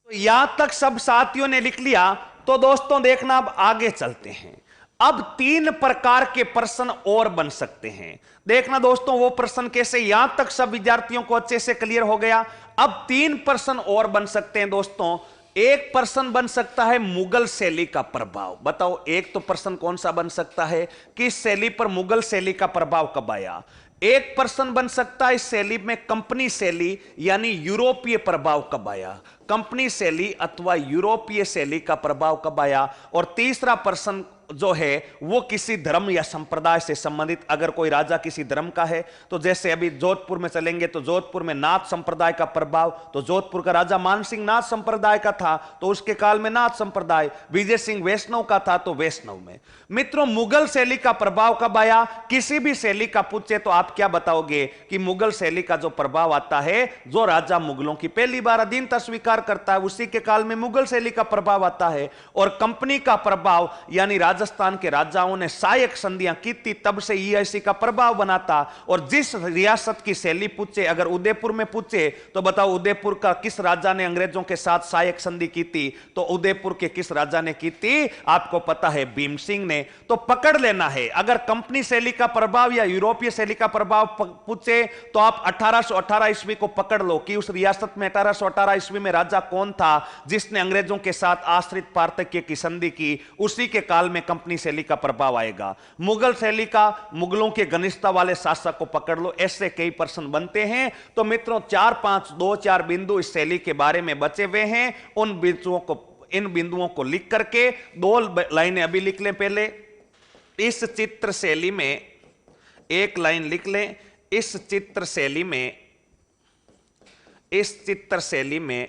यहां तक सब साथियों ने लिख लिया तो दोस्तों देखना अब आगे चलते हैं। अब 3 प्रकार के प्रश्न और बन सकते हैं। देखना दोस्तों वो प्रश्न कैसे। यहां तक सब विद्यार्थियों को अच्छे से क्लियर हो गया। अब 3 प्रश्न और बन सकते हैं दोस्तों। एक प्रश्न बन सकता है मुगल शैली का प्रभाव। बताओ एक तो प्रश्न कौन सा बन सकता है कि इस शैली पर मुगल शैली का प्रभाव कब आया। एक प्रश्न बन सकता है इस शैली में कंपनी शैली यानी यूरोपीय प्रभाव कब आया। कंपनी शैली अथवा यूरोपीय शैली का प्रभाव कब आया। और तीसरा प्रश्न जो है वो किसी धर्म या संप्रदाय से संबंधित। अगर कोई राजा किसी धर्म का है तो जैसे अभी जोधपुर में चलेंगे तो जोधपुर में नाथ संप्रदाय का प्रभाव, तो जोधपुर का राजा मानसिंह नाथ संप्रदाय का था तो उसके काल में नाथ संप्रदाय। विजय सिंह वैष्णव का था तो वैष्णव में। मित्रों मुगल शैली का प्रभाव कब आया। किसी भी शैली का पूछे तो आप क्या बताओगे कि मुगल शैली का जो प्रभाव आता है, जो राजा मुगलों की पहली बार अधीनता स्वीकार करता है उसी के काल में मुगल शैली का प्रभाव आता है। और कंपनी का प्रभाव यानी राजस्थान के राजाओं ने सहायक संधियां की थी, तब से ईआईसी का प्रभाव बनाता। और जिस रियासत की शैली पूछे, अगर उदयपुर में पूछे तो बताओ उदयपुर का किस राजा ने अंग्रेजों के साथ सहायक संधि की थी, तो उदयपुर के किस राजा ने की थी? आपको पता है भीम सिंह ने। तो पकड़ लेना है, अगर कंपनी शैली का प्रभाव या यूरोपीय शैली का प्रभाव पूछे तो आप 1818 ईस्वी को पकड़ लो कि उस रियासत में 1818 ईस्वी में राजा कौन था जिसने अंग्रेजों के साथ आश्रित पार्थक्य की संधि की। उसी के काल में कंपनी शैली का प्रभाव आएगा। मुगल शैली का मुगलों के घनिष्ठता वाले शासक को पकड़ लो। ऐसे कई प्रश्न बनते हैं। तो मित्रों 4 बिंदु इस शैली के बारे में बचे हुए हैं। इन बिंदुओं को लिख करके 2 लाइनें अभी लिख लें। पहले इस चित्र शैली में एक लाइन लिख लें। इस चित्र शैली में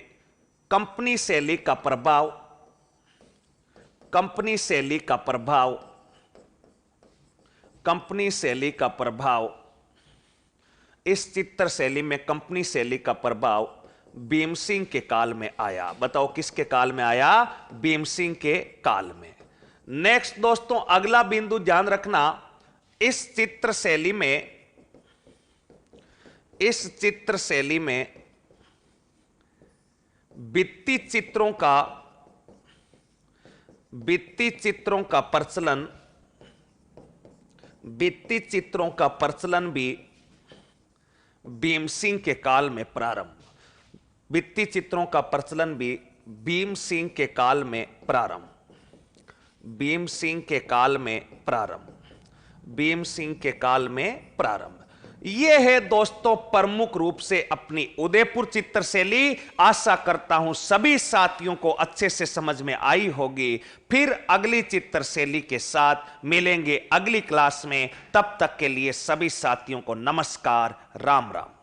कंपनी शैली का प्रभाव, कंपनी शैली का प्रभाव इस चित्र शैली में कंपनी शैली का प्रभाव भीम सिंह के काल में आया। बताओ किसके काल में आया? भीम सिंह के काल में। नेक्स्ट दोस्तों अगला बिंदु ध्यान रखना। इस चित्र शैली में भित्ति चित्रों का प्रचलन भी भीम सिंह के काल में प्रारंभ। भित्ति चित्रों का प्रचलन भी भीम सिंह के काल में प्रारंभ। भीम सिंह के काल में प्रारंभ। यह है दोस्तों प्रमुख रूप से अपनी उदयपुर चित्र शैली। आशा करता हूं सभी साथियों को अच्छे से समझ में आई होगी। फिर अगली चित्र शैली के साथ मिलेंगे अगली क्लास में। तब तक के लिए सभी साथियों को नमस्कार, राम राम।